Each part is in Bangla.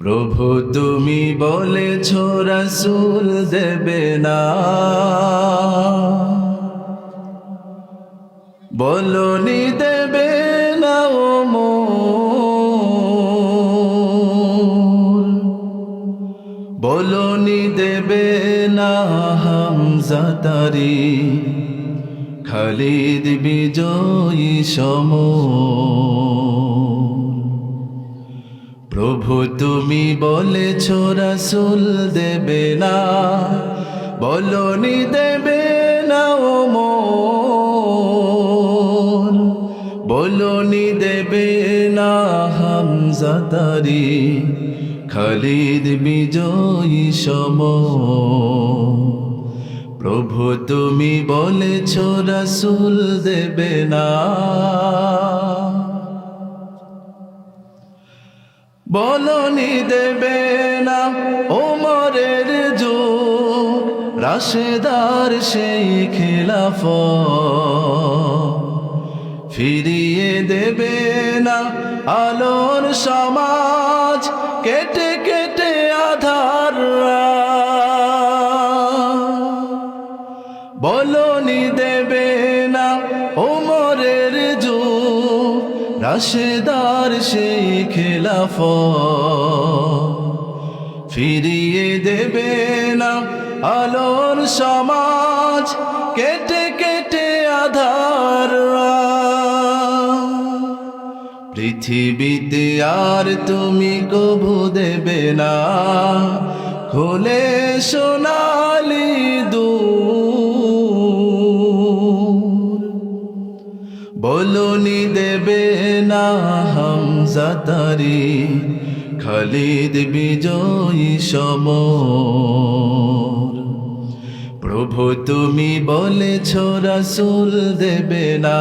প্রভু তুমি বলেছ রাসূল দেবে না, বলনি দেবে না ও মোর, বলনি দেবে না হামজা তারি, খালিদ বিজয়ী সমর। প্রভু তুমি বলেছ রাসূল দেবে না, বলনি দেবে না ও মোর, বলনি দেবে না হামজা তারি, খালিদ বিজয়ী সমর। প্রভু তুমি বলেছ রাসূল দেবে না, বলনি দেবে না ওমরের যুগ, রাশেদার সেই খিলাফত, ফিরিয়ে দেবে না আলোর সমাজ, কেটে কেটে আধার বলনি দেবে না ওমরের যুগ, রাশেদার সেই খিলাফত, ফিরিয়ে দেবে না আলোর সমাজ, কেটে কেটে আধার। পৃথিবীতে আর তুমি কবু দেবে না খুলে সোনালি দূর, বলনি দেবে না হামজা তারি, খালিদ বিজয়ী সমর। প্রভু তুমি বলেছ রাসূল দেবে না,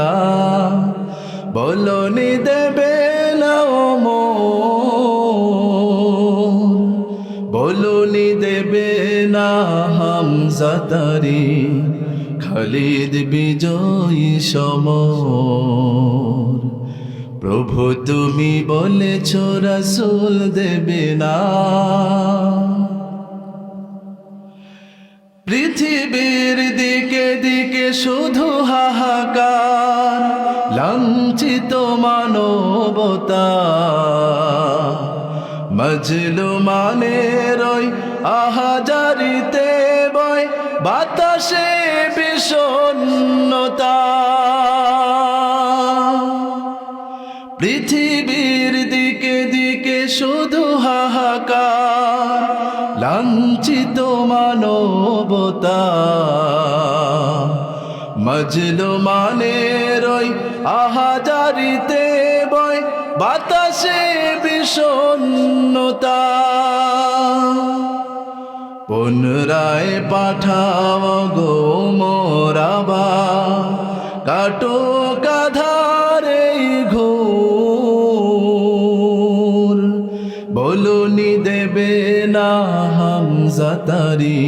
বলনি দেবে না ও মোর, বলনি দেবে না হামজা তারি, খালিদ বিজয়ী সমর। প্রভু তুমি বলেছ রাসূল দেবে না। পৃথিবীর দিকে দিকে শুধু হাহাকার, লাঞ্ছিত মানবতা, মজলুমানের ওই আহাজারিতে বয় বাতাসে বিষণ্ণতা। পৃথিবীর দিকে দিকে শুধু হাহাকার, লাঞ্ছিত মানবতা, মজলুমানের ওই আহাজারিতে বয় বাতাসে বিষণ্ণতা। পুনরায় পাঠাও গো মোরাবা, কাটো কাধারে ঘোর, বলনি দেবে না হামজা তারি,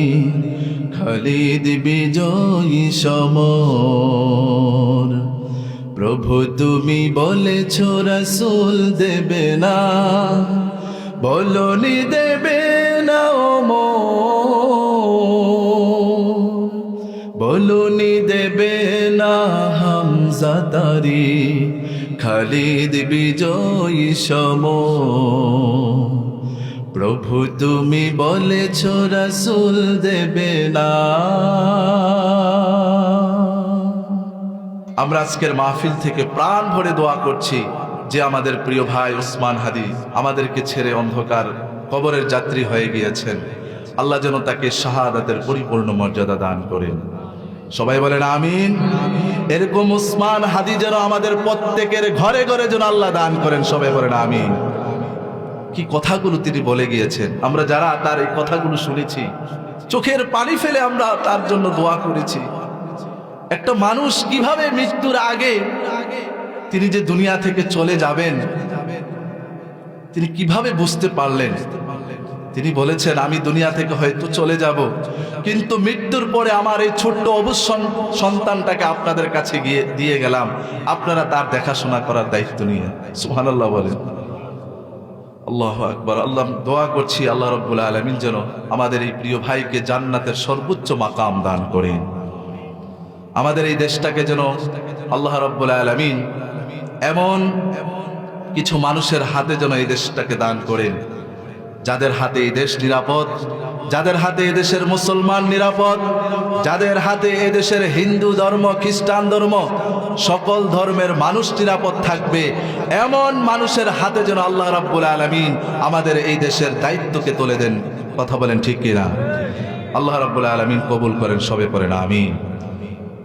খালিদ বিজয়ী সমর। প্রভু তুমি বলেছ রাসূল দেবে না, বলনি দেবে না ও মোর, বলনি দেবে না হামজা তারি, খালিদ বিজয়ী সমর। প্রভু তুমি বলেছ রাসূল দেবে না। আমরা আজকের মাহফিল থেকে প্রাণ ভরে দোয়া করছি যে আমাদের প্রিয় ভাই ওসমান হাদি আমাদেরকে ছেড়ে অন্ধকার কবরের যাত্রী হয়ে গিয়েছেন। আল্লাহ যেন তাকে শাহাদাতের পরিপূর্ণ মর্যাদা দান করেন। সবাই বলেন আমিন। এরকম ওসমান হাদি যেন আমাদের প্রত্যেকের ঘরে ঘরে যেন আল্লাহ দান করেন। সবাই বলেন আমিন। কি কথাগুলো তিনি বলে গিয়েছেন, আমরা যারা তার এই কথাগুলো শুনেছি চোখের পানি ফেলে আমরা তার জন্য দোয়া করেছি। একটা মানুষ কিভাবে মৃত্যুর আগে তিনি যে দুনিয়া থেকে চলে যাবেন তিনি কিভাবে বুঝতে পারলেন। তিনি বলেছেন আমি দুনিয়া থেকে হয়তো চলে যাব, কিন্তু মৃত্যুর পরে আমার এই ছোট্ট অবুঝ সন্তানটাকে আপনাদের কাছে গিয়ে দিয়ে গেলাম, আপনারা তার দেখাশোনা করার দায়িত্ব নিয়ে। সুবহানাল্লাহ বলেন। আল্লাহু আকবার। আল্লাহ দোয়া করছি আল্লাহ রাব্বুল আলামিন যেন আমাদের এই প্রিয় ভাইকে জান্নাতের সর্বোচ্চ মাকাম দান করেন। আমাদের এই দেশটাকে যেন আল্লাহ রাব্বুল আলামিন এমন কিছু মানুষের হাতে যেন এই দেশটাকে দান করেন, যাদের হাতে এই দেশ নিরাপদ, যাদের হাতে এদেশের মুসলমান নিরাপদ, যাদের হাতে এদেশের হিন্দু ধর্ম, খ্রিস্টান ধর্ম, সকল ধর্মের মানুষ নিরাপদ থাকবে, এমন মানুষের হাতে যেন আল্লাহ রাব্বুল আলামিন আমাদের এই দেশের দায়িত্বকে তুলে দেন। কথা বলেন ঠিক কিনা? আল্লাহ রাব্বুল আলামিন কবুল করেন, সবে পড়েন আমিন।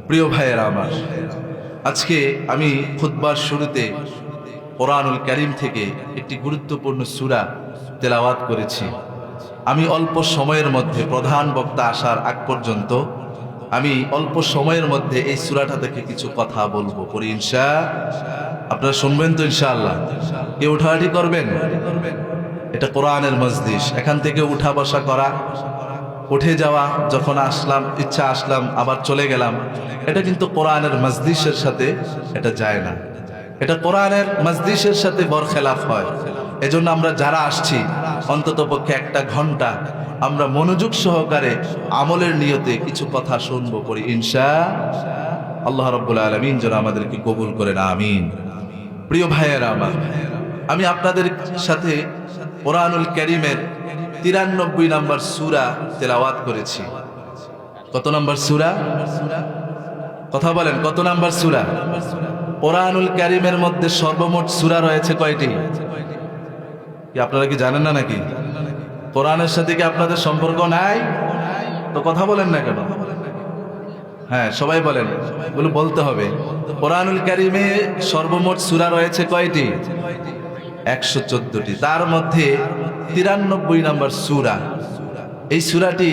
প্রিয় ভাইয়েরা আমার, আজকে আমি খুতবার শুরুতে কোরআনুল কারীম থেকে একটি গুরুত্বপূর্ণ সূরা তেলাওয়াত করেছি। আমি অল্প সময়ের মধ্যে, প্রধান বক্তা আসার আগ পর্যন্ত আমি অল্প সময়ের মধ্যে এই সূরাটা থেকে কিছু কথা বলবো। পড়ি আপনারা শুনবেন তো ইনশাআল্লাহ? কেউ উঠাউঠি করবেন? এটা কোরআনের মজলিস, এখান থেকে উঠা বসা করা, উঠে যাওয়া, যখন আসলাম ইচ্ছা আসলাম আবার চলে গেলাম, এটা কিন্তু কোরআনের মজলিসের সাথে এটা যায় না। এটা কোরআনের মজলিসের সাথে বরখেলাফ হয়। এজন্য আমরা যারা আসছি অন্তত পক্ষে একটা ঘন্টা আমরা মনোযোগ সহকারে আমলের নিয়তে কিছু কথা শুনবো। পড়ি আল্লাহ রাব্বুল আলামিন যেন আমাদেরকে কবুল করেন আমিন। প্রিয় ভাইয়েরা আমার, আমি আপনাদের সাথে কোরআনুল কারীমের 93 নম্বর সূরা তেলাওয়াত করেছি। কত নম্বর সূরা? কথা বলেন, কত নম্বর সূরা? কোরআনুল কারীমের মধ্যে সর্বমোট সূরা রয়েছে কয়টি? কি আপনারা কি জানেন না নাকি? কোরআনের সাথে কি আপনাদের সম্পর্ক নাই? তো কথা বলেন না কেন? হ্যাঁ, সবাই বলেন, এগুলো বলতে হবে। কোরআনুল কারীমে সর্বমোট সূরা রয়েছে কয়টি? 114টি। তার মধ্যে 93 নম্বর সূরা, এই সূরাটি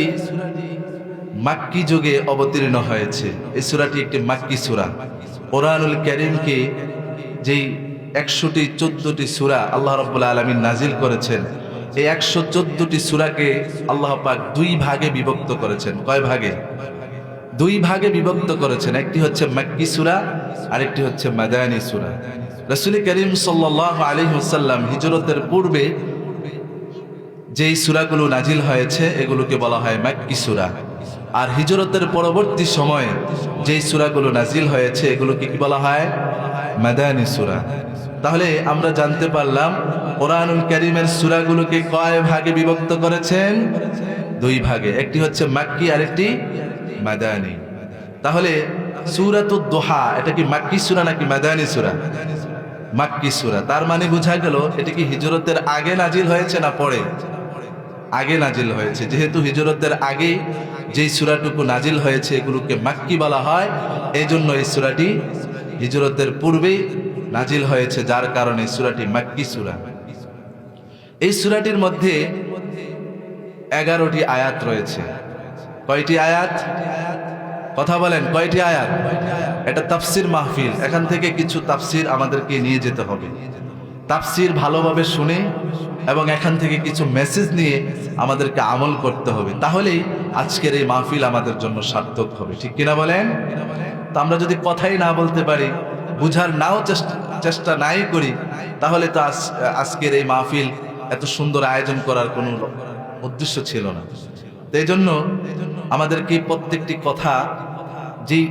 মাক্কি যুগে অবতীর্ণ হয়েছে। এই সূরাটি একটি মাক্কি সূরা। কোরআনুল কারীমকে যেই 114টি সূরা আল্লাহ রাব্বুল আলামিন নাজিল করেছেন, এই 114টি সূরাকে আল্লাহ পাক দুই ভাগে বিভক্ত করেছেন। কয় ভাগে? দুই ভাগে বিভক্ত করেছেন। একটি হচ্ছে মাক্কি সূরা, আরেকটি হচ্ছে মাদানী সূরা। রাসূল করিম সাল্লাল্লাহু আলাইহি ওয়াসাল্লাম হিজরতের পূর্বে যেই সূরাগুলো নাজিল হয়েছে এগুলোকে বলা হয় মাক্কি সূরা, আর হিজরতের পরবর্তী সময়ে যেই সূরাগুলো নাজিল হয়েছে এগুলোকে কি বলা হয়? মাদানী সূরা। তাহলে আমরা জানতে পারলাম কোরআনুল কারীমের সূরাগুলোকে কয় ভাগে বিভক্ত করেছেন? দুই ভাগে। একটি হচ্ছে মাক্কি, আরেকটি মাদানী। তাহলে সূরাতুদ দুহা এটা কি মাক্কি সূরা নাকি মাদানী সূরা? মাক্কি সূরা। তার মানে বোঝা গেল এটা কি হিজরতের আগে নাজিল হয়েছে না পরে? আগে নাজিল হয়েছে। যেহেতু হিজরতের আগে যেই সূরাটুকু নাজিল হয়েছে এগুলোকে মাক্কি বলা হয়, এই জন্য এই সূরাটি হিজরতের পূর্বেই নাজিল হয়েছে, যার কারণে সূরাটি মাক্কি সূরা। এই সূরাটির মধ্যে 11টি আয়াত রয়েছে। কয়টি আয়াত? কথা বলেন, কয়টি আয়াত? এটা তাফসির মাহফিল, এখান থেকে কিছু তাফসির আমাদেরকে নিয়ে যেতে হবে। তাফসির ভালোভাবে শুনে এবং এখান থেকে কিছু মেসেজ নিয়ে আমাদেরকে আমল করতে হবে, তাহলেই আজকের এই মাহফিল আমাদের জন্য সার্থক হবে। ঠিক কিনা বলেন? তো আমরা যদি কথাই না বলতে পারি, বুঝার নাও চেষ্টা নাই করি, তাহলে তো আজকের এই মাহফিল এত সুন্দর আয়োজন করার কোনো উদ্দেশ্য ছিল না। তো এই জন্য আমাদেরকে প্রত্যেকটি কথা, যেই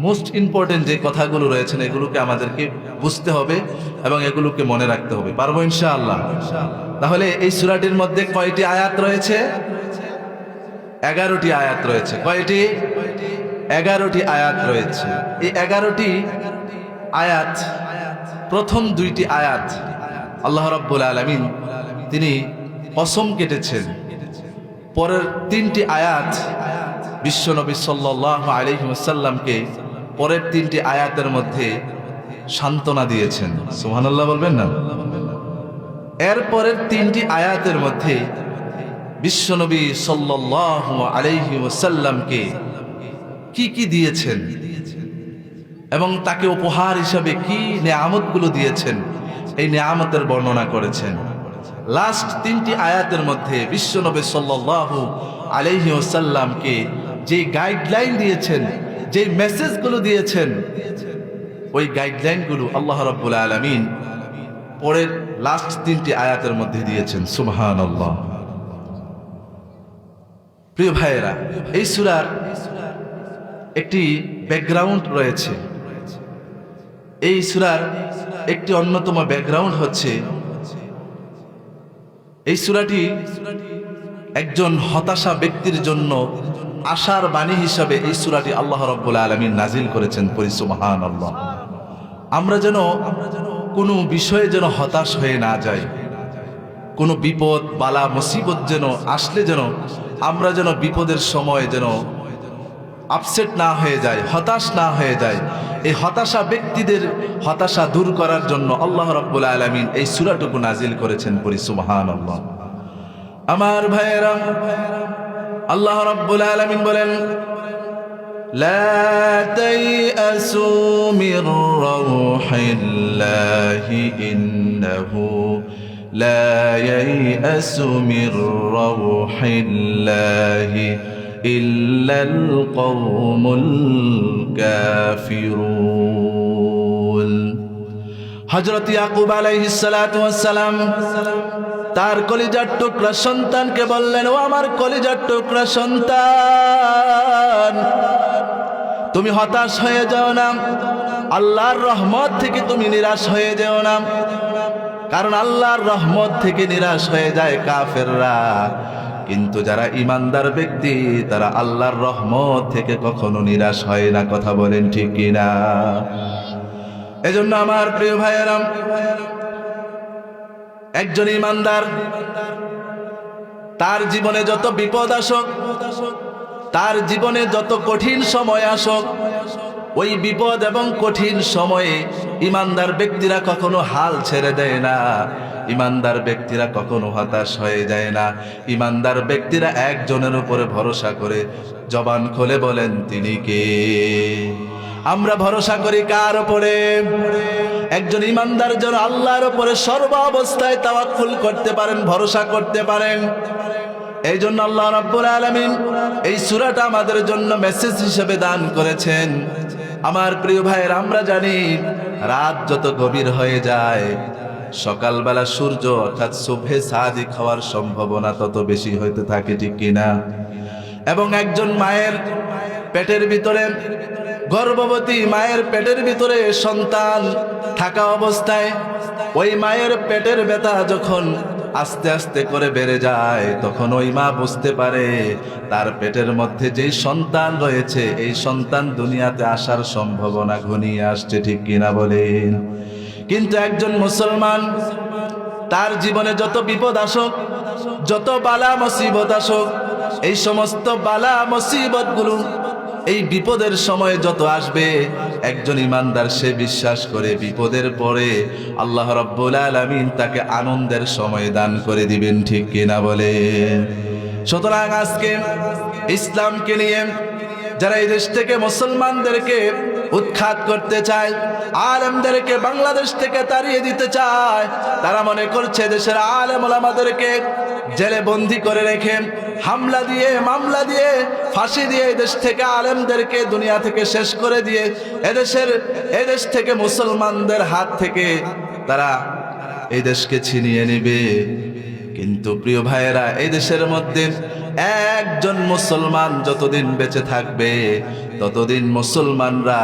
মোস্ট ইম্পর্টেন্ট যে কথাগুলো রয়েছে এগুলোকে আমাদেরকে বুঝতে হবে এবং এগুলোকে মনে রাখতে হবে। পারবো ইনশাআল্লাহ? তাহলে এই সূরাটির মধ্যে কয়টি আয়াত রয়েছে? 11টি আয়াত রয়েছে। কয়টি? 11টি আয়াত রয়েছে। এই 11টি আয়াত, প্রথম 2টি আয়াত আল্লাহ রাব্বুল আলামিন তিনি কসম কেটেছেন। পরের 3টি আয়াত বিশ্বনবী সাল্লাল্লাহু আলাইহি ওয়াসাল্লামকে পরের 3টি আয়াতের মধ্যে সান্ত্বনা দিয়েছেন। সুবহানাল্লাহ বলবেন না? এর পরের 3টি আয়াতের মধ্যে বিশ্বনবী সাল্লাল্লাহু আলাইহি ওয়াসাল্লামকে কি কি দিয়েছেন এবং তাকে উপহার হিসাবে কি নেয়ামতগুলো দিয়েছেন, এই নেয়ামতের বর্ণনা করেছেন। লাস্ট 3টি আয়াতের মধ্যে বিশ্বনবী সাল্লাল্লাহু আলাইহি ওয়াসাল্লামকে যে গাইডলাইন দিয়েছেন, যে মেসেজগুলো দিয়েছেন, ওই গাইডলাইনগুলো আল্লাহ রাব্বুল আলামিন পরের লাস্ট 3টি আয়াতের মধ্যে দিয়েছেন। সুবহানাল্লাহ। প্রিয় ভাইয়েরা, এই সূরার একটি ব্যাকগ্রাউন্ড রয়েছে। এই সূরার একটি অন্যতম ব্যাকগ্রাউন্ড হচ্ছে, এই সূরাটি একজন হতাশা ব্যক্তির জন্য আশার বাণী হিসাবে এই সূরাটি আল্লাহ রাব্বুল আলামিন নাজিল করেছেন। পড়ি সুবহানাল্লাহ। আমরা যেন কোনো বিষয়ে যেন হতাশ হয়ে না যাই, কোনো বিপদ বালা মুসিবত যেন আসলে যেন আমরা যেন বিপদের সময় যেন আপসেট না হয়ে যায়, হতাশ না হয়ে যায়। এই হতাশা ব্যক্তিদের হতাশা দূর করার জন্য আল্লাহ রাব্বুল আলামিন এই সূরাটুকু নাজিল করেছেন। পড়ি সুবহানাল্লাহ। আমার ভাইয়েরা, আল্লাহ রাব্বুল আলামিন বলেন, লা তাইআসু মির রাউহিল্লাহি ইন্নাহু লা ইয়াইআসু মির রাউহিল্লাহি ইল্লাল কওমুল কাফিরুন। হযরত ইয়াকুব আলাইহিস সালাতু ওয়াস সালাম তার কলিজার টুকরা সন্তানকে বললেন, ও আমার কলিজার টুকরা সন্তান, তুমি হতাশ হয়ে যাও না, আল্লাহর রহমত থেকে তুমি নিরাশ হয়ে যেও না। কারণ আল্লাহর রহমত থেকে নিরাশ হয়ে যায় কাফেররা, কিন্তু যারা ঈমানদার ব্যক্তি তারা আল্লাহর রহমত থেকে কখনো নিরাশ হয় না। কথা বলেন ঠিক কিনা? এজন্য আমার প্রিয় ভাইয়েরা, একজন ঈমানদার তার জীবনে যত বিপদ আসুক, তার জীবনে যত কঠিন সময় আসুক, ওই বিপদ এবং কঠিন সময়ে ঈমানদার ব্যক্তিরা কখনো হাল ছেড়ে দেয় না, ঈমানদার ব্যক্তিরা কখনো হতাশ হয়ে যায় না। ঈমানদার ব্যক্তিরা একজনের উপরে ভরসা করে জবান খুলে বলেন, তিনি কে? আমরা ভরসা করি কার উপরে? একজন ঈমানদার যেন আল্লাহর উপরে সর্ব অবস্থায় তাওয়াক্কুল করতে পারেন, ভরসা করতে পারেন। এই জন্য আল্লাহ রাব্বুল আলামিন এই সূরাটা আমাদের জন্য মেসেজ হিসেবে দান করেছেন। আমার প্রিয় ভাইয়ের, আমরা জানি রাত যত গভীর হয়ে যায়, সকালবেলা সূর্য অর্থাৎ সুবহে সাদিক হওয়ার সম্ভাবনা তত বেশি হইতে থাকে, ঠিক কিনা? এবং একজন মায়ের পেটের ভিতরে, গর্ভবতী মায়ের পেটের ভিতরে সন্তান থাকা অবস্থায় ওই মায়ের পেটের ব্যথা যখন আস্তে আস্তে করে বেড়ে যায়, তখন ওই মা বুঝতে পারে তার পেটের মধ্যে যেই সন্তান রয়েছে, এই সন্তান দুনিয়াতে আসার সম্ভাবনা ঘনিয়ে আসছে, ঠিক কিনা বলেন? কিন্তু একজন মুসলমান তার জীবনে যত বিপদ আসুক, যত বালা মুসিবত আসুক, এই সমস্ত বালা মুসিবতগুলো, এই বিপদের সময় যত আসবে, একজন ঈমানদার সে বিশ্বাস করে বিপদের পরে আল্লাহ রাব্বুল আলামিন তাকে আনন্দের সময় দান করে দিবেন, ঠিক কিনা বলে? সুতরাং আজকে ইসলামকে নিয়ে যারা এই দেশ থেকে মুসলমানদেরকে উৎখাত করতে চায়, আলেমদেরকে বাংলাদেশ থেকে তাড়িয়ে দিতে চায়, তারা মনে করছে দেশের আলেম ওলামাদেরকে জেলে বন্দী করে রেখে হামলা দিয়ে, মামলা দিয়ে, ফাঁসি দিয়ে এই দেশ থেকে আলেমদেরকে দুনিয়া থেকে শেষ করে দিয়ে এদেশ থেকে মুসলমানদের হাত থেকে তারা এই দেশকে ছিনিয়ে নেবে। কিন্তু প্রিয় ভাইয়েরা, এই দেশের মধ্যে একজন মুসলমান যতদিন বেঁচে থাকবে ততদিন মুসলমানরা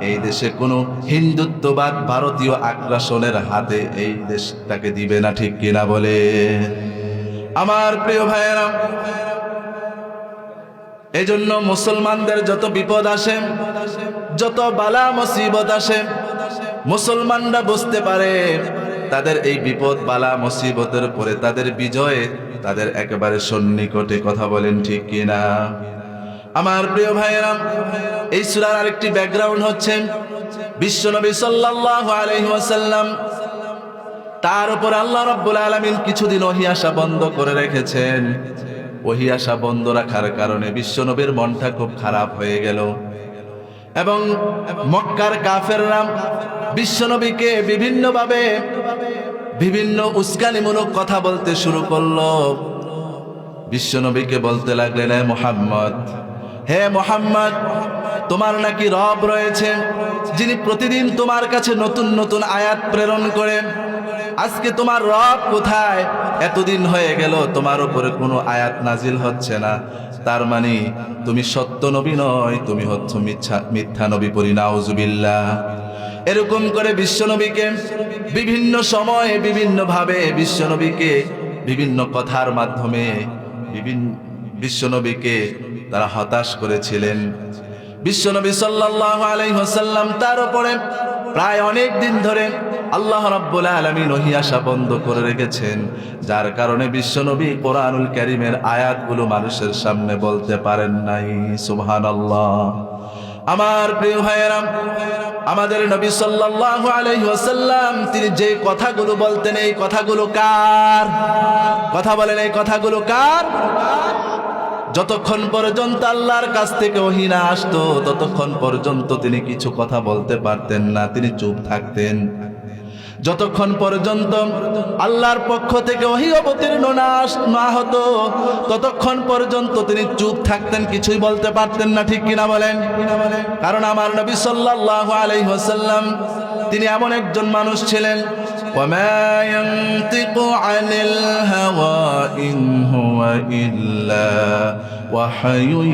এই দেশে কোনো হিন্দুত্ববাদ, ভারতীয় আগ্রাসনের হাতে এই দেশটাকে দিবে না, ঠিক কিনা বলে? আমার প্রিয় ভাইয়েরা, এই জন্য মুসলমানদের যত বিপদ আসে, যত বালা মুসিবত আসে, মুসলমানরা বুঝতে পারে তাদের এই বিপদ বালা মুসিবতের পরে তাদের বিজয় তাদের একেবারে সন্নিকটে। কথা বলেন ঠিক কিনা? আমার প্রিয় ভাইয়েরা, এই সূরার আরেকটি ব্যাকগ্রাউন্ড হচ্ছে বিশ্বনবী সাল্লাল্লাহু আলাইহি ওয়াসাল্লাম, তার উপর আল্লাহ রাব্বুল আলামিন কিছুদিন ওহী আসা বন্ধ করে রেখেছেন। ওহী আসা বন্ধ রাখার কারণে বিশ্বনবীর মনটা খুব খারাপ হয়ে গেল এবং মক্কার কাফেররা বিশ্বনবীকে বিভিন্নভাবে বিভিন্ন উস্কানিমূলক কথা বলতে শুরু করলো। বিশ্বনবীকে বলতে লাগলেন, হে মুহাম্মদ, তোমার নাকি রব রয়েছে, যিনি প্রতিদিন তোমার কাছে নতুন নতুন আয়াত প্রেরণ করেন। আজকে তোমার রব কোথায়? এতদিন হয়ে গেল তোমার উপরে কোনো আয়াত নাজিল হচ্ছে না, তার মানে তুমি সত্য নবী নয়, তুমি হচ্ছ মিথ্যা নবী। পড়ি নাউজুবিল্লাহ। এরকম করে বিশ্বনবীকে বিভিন্ন সময়ে বিভিন্নভাবে বিশ্বনবীকে বিভিন্ন কথার মাধ্যমে বিশ্বনবীকে তারা হতাশ করেছিলেন। বিশ্বনবী সাল্লাল্লাহু আলাইহি ওয়াসাল্লাম তার উপরে প্রায় অনেক দিন ধরে আল্লাহ রাব্বুল আলামিন ওহী আসা বন্ধ করে রেখেছেন, যার কারণে বিশ্বনবী কোরআনুল কারীমের আয়াতগুলো মানুষের সামনে বলতে পারেন নাই। সুবহানাল্লাহ। আমার প্রিয় ভাইয়েরা, আমাদের নবী সাল্লাল্লাহু আলাইহি ওয়াসাল্লাম তিনি যে কথাগুলো বলতেন, এই কথাগুলো কার কথা? বলেন, এই কথাগুলো কার? যতক্ষণ পর্যন্ত আল্লাহর কাছ থেকে ওহী না আসতো ততক্ষণ পর্যন্ত তিনি কিছু কথা বলতে পারতেন না, তিনি চুপ থাকতেন। যতক্ষণ পর্যন্ত আল্লাহর পক্ষ থেকে ওহী অবতীর্ণ না হতো ততক্ষণ পর্যন্ত তিনি চুপ থাকতেন, কিছুই বলতে পারতেন না। ঠিক কিনা বলেন? কারণ আমার নবী সাল্লাল্লাহু আলাইহি ওয়াসাল্লাম তিনি এমন একজন মানুষ ছিলেন, ওয়ামা ইয়ানতিকু আনিল হাওয়া ইন হুয়া ইল্লা ওয়াহয়ুন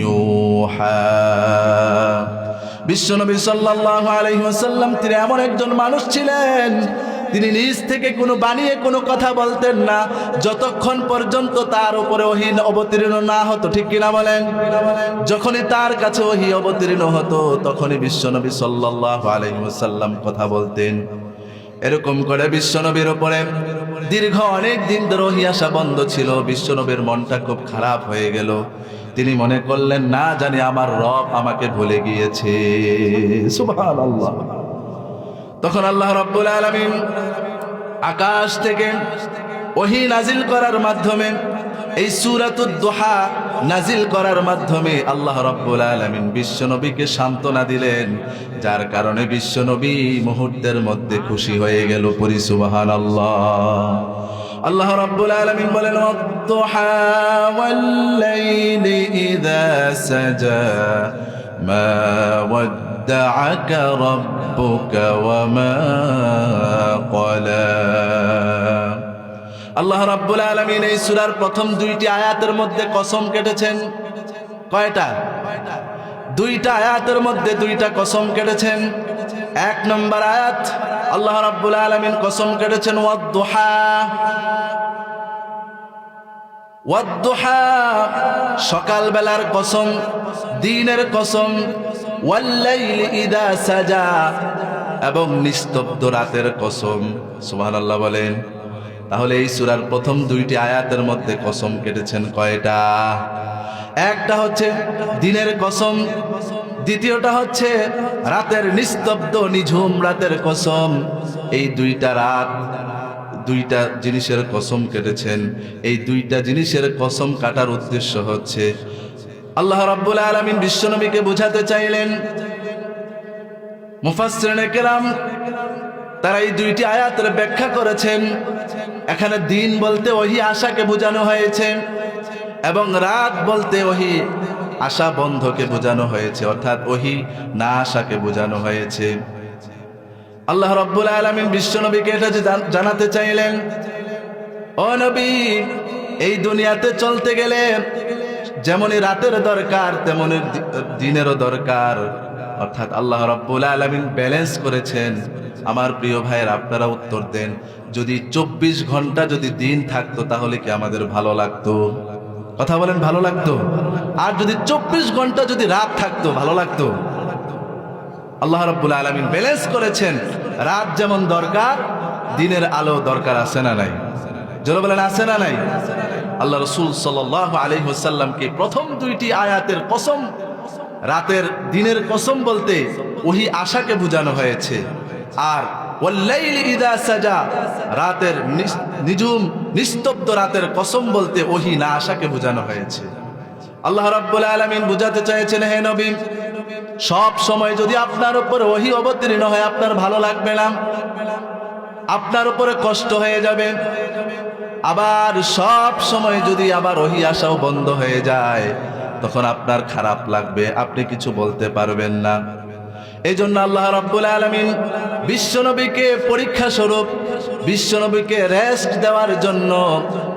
ইউহা। বিশ্বনবী সাল্লাল্লাহু আলাইহি ওয়াসাল্লাম তিনি এমন একজন মানুষ ছিলেন, তিনি নিজ থেকে কোনো বানিয়ে কোনো কথা বলতেন না যতক্ষণ পর্যন্ত তার উপরে ওহী অবতীর্ণ না হতো। ঠিক কিনা বলেন? যখনই তার কাছে ওহী অবতীর্ণ হতো তখনই বিশ্বনবী সাল্লাল্লাহু আলাইহি ওয়াসাল্লাম কথা বলতেন। এরকম করে বিশ্বনবীর উপরে দীর্ঘ অনেক দিন ধরে ওহী আসা বন্ধ ছিল। বিশ্বনবীর মনটা খুব খারাপ হয়ে গেল। তিনি মনে করলেন, না জানি আমার রব আমাকে ভুলে গিয়েছে। সুবহানাল্লাহ। তখন আল্লাহ রাব্বুল আলামিন আকাশ থেকে ওহী নাজিল করার মাধ্যমে, এই সূরাতুদ দুহা নাজিল করার মাধ্যমে আল্লাহ রাব্বুল আলামিন বিশ্বনবীকে সান্ত্বনা দিলেন, যার কারণে বিশ্বনবী মুহূর্তের মধ্যে খুশি হয়ে গেল। পড়ি সুবহানাল্লাহ। আল্লাহ রাব্বুল আলামিন বলেন, ওয়াদ-দুহা ওয়াল-লাইলি ইযা সাজা মা ওয়াদ্দা'আকা রাব্বুকা ওয়া মা ক্বালা। আল্লাহ রাব্বুল আলামিন এই সূরার প্রথম দুইটি আয়াতের মধ্যে কসম কেটেছেন। কয়টা? দুইটা আয়াতের মধ্যে দুইটা কসম কেটেছেন। এক নম্বর আয়াত আল্লাহ রাব্বুল আলামিন কসম কেটেছেন ওয়াদ-দুহা। ওয়াদ-দুহা সকাল বেলার কসম, দিনের কসম। ওয়াল-লাইলি ইযা সাজা এবং নিস্তব্ধ রাতের কসম। সুবহানাল্লাহ বলেন। তাহলে এই সূরার প্রথম দুইটি আয়াতের মধ্যে কসম কেটেছেন কয়টা? একটা হচ্ছে দিনের কসম, দ্বিতীয়টা হচ্ছে রাতের নিস্তব্ধ নিঝুম রাতের কসম। এই দুইটা রাত দুইটা জিনিসের কসম কেটেছেন। এই দুইটা জিনিসের কসম কাটার উদ্দেশ্য হচ্ছে আল্লাহ রাব্বুল আলামিন বিশ্বনবীকে বোঝাতে চাইলেন। মুফাসসিরিনে কেরাম তারা এই দুইটি আয়াতের ব্যাখ্যা করেছেন। এখানে দিন বলতে ওহী আশাকে বোঝানো হয়েছে এবং রাত বলতে ওহী আশা বন্ধকে বোঝানো হয়েছে, অর্থাৎ ওহী না আশাকে বোঝানো হয়েছে। আল্লাহ রাব্বুল আলামিন বিশ্বনবীকে এটা জানাতে চাইলেন, ও নবী, এই দুনিয়াতে চলতে গেলে যেমনই রাতের দরকার তেমনই দিনেরও দরকার। অর্থাৎ আল্লাহ রাব্বুল আলামিন ব্যালেন্স করেছেন। আমার প্রিয় ভাইয়ের, আপনারা উত্তর দেন, যদি 24 ঘন্টা যদি দিন থাকতো তাহলে কি আমাদের ভালো লাগতো? কথা বলেন, ভালো লাগতো? আর যদি 24 ঘন্টা যদি রাত থাকতো ভালো লাগতো? আল্লাহ রাব্বুল আলামিন ব্যালেন্স করেছেন। রাত যেমন দরকার দিনের আলো দরকার, আছে না নাই? জোরে বলেন, আছে না নাই? আল্লাহ রাসূল সাল্লাল্লাহু আলাইহি ওয়াসাল্লামকে প্রথম দুইটি আয়াতের কসম, রাতের দিনের কসম বলতে ওহী আশাকে বোঝানো হয়েছে। আর ওয়াল-লাইলি ইযা সাজা রাতের নিঝুম নিস্তব্ধ রাতের কসম বলতে ওহী না আশাকে বোঝানো হয়েছে। আল্লাহ রাব্বুল আলামিন বুঝাতে চাইছেন, হে নবী, সব সময় যদি আপনার উপর ওহী অবতীর্ণ হয় আপনার ভালো লাগবে না, আপনার উপরে কষ্ট হয়ে যাবে। আবার সব সময় যদি আবার ওহী আসাও বন্ধ হয়ে যায় তখন আপনার খারাপ লাগবে, আপনি কিছু বলতে পারবেন না। এই জন্য আল্লাহ রাব্বুল আলামিন বিশ্বনবীকে পরীক্ষা স্বরূপ, বিশ্বনবীকে রেস্ট দেওয়ার জন্য,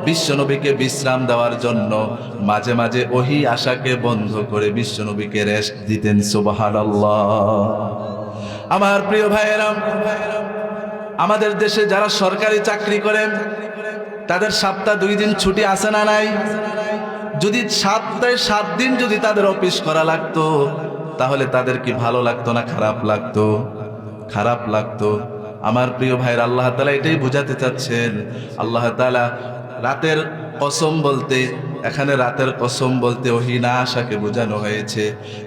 বিশ্বনবীকে বিশ্রাম দেওয়ার জন্য মাঝে মাঝে ওহী আশাকে বন্ধ করে বিশ্বনবীকে রেস্ট দিতেন। সুবহানাল্লাহ। আমার প্রিয় ভাইয়েরা, আমাদের দেশে যারা সরকারি চাকরি করেন তাদের সপ্তাহে 2 দিন ছুটি আছে না নাই? যদি সপ্তাহে 7 দিন যদি তাদের অফিস করা লাগতো তাহলে তাদের কি ভালো লাগতো না খারাপ লাগতো? খারাপ লাগতো। আমার প্রিয় ভাইয়ের, আল্লাহ তাআলা এটাই বোঝাতে চাচ্ছেন। আল্লাহ তাআলা রাতের কসম বলতে, এখানে রাতের কসম বলতে ওহী না আশাকে বোঝানো হয়েছে,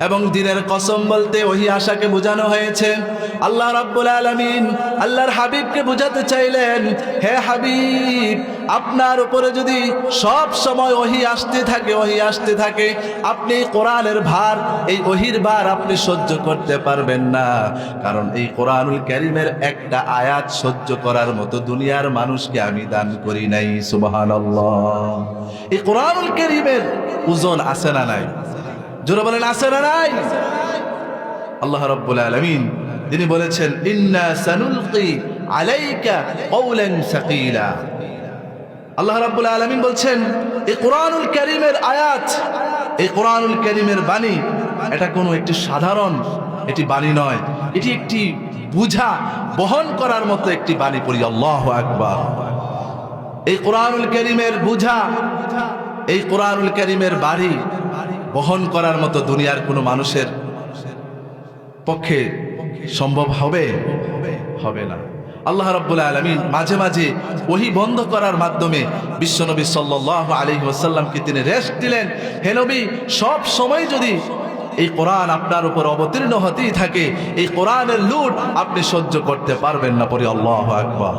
এবং দিনের কসম বলতে ওহী আশাকে বোঝানো হয়েছে। আল্লাহ রাব্বুল আলামিন আল্লাহর হাবিবকে বোঝাতে চাইলেন, হে হাবিব, আপনার উপরে যদি সব সময় ওহী আসতে থাকে, ওহী আসতে থাকে, আপনি কোরআনের ভার, এই ওহীর ভার আপনি সহ্য করতে পারবেন না। কারণ এই কোরআনুল কারীমের একটা আয়াত সহ্য করার মতো দুনিয়ার মানুষকে আমি দান করি নাই। সুবহানাল্লাহ। এই কোরআনুল কারীমের ওজন আছে না নাই? জোরে বলেন, আছে না নাই? আল্লাহ রাব্বুল আলামিন তিনি বলেছেন, ইন্না সানুলকি আলাইকা কওলান সাকিলা। আল্লাহ রাব্বুল আলামিন বলছেন, এই কোরআনুল কারীমের আয়াত, এই কোরআনুল কারীমের বাণী, এটা কোনো একটি সাধারণ এটি বাণী নয়, এটি একটি বুঝা বহন করার মতো একটি বাণী। পড়ি আল্লাহু আকবার। এই কোরআনুল কারীমের বুঝা, এই কোরআনুল কারীমের বাণী বহন করার মতো দুনিয়ার কোনো মানুষের পক্ষে সম্ভব হবে? হবে না। আল্লাহ রাব্বুল আলামিন মাঝে মাঝে ওহী বন্ধ করার মাধ্যমে বিশ্বনবী সাল্লাল্লাহু আলাইহি ওয়াসাল্লামকে তিনি রেস্ট দিলেন। হে নবী, সব সময় যদি এই কোরআন আপনার উপর অবতীর্ণ হতেই থাকে, এই কোরআনের লুট আপনি সহ্য করতে পারবেন না। পড়ি আল্লাহু আকবার।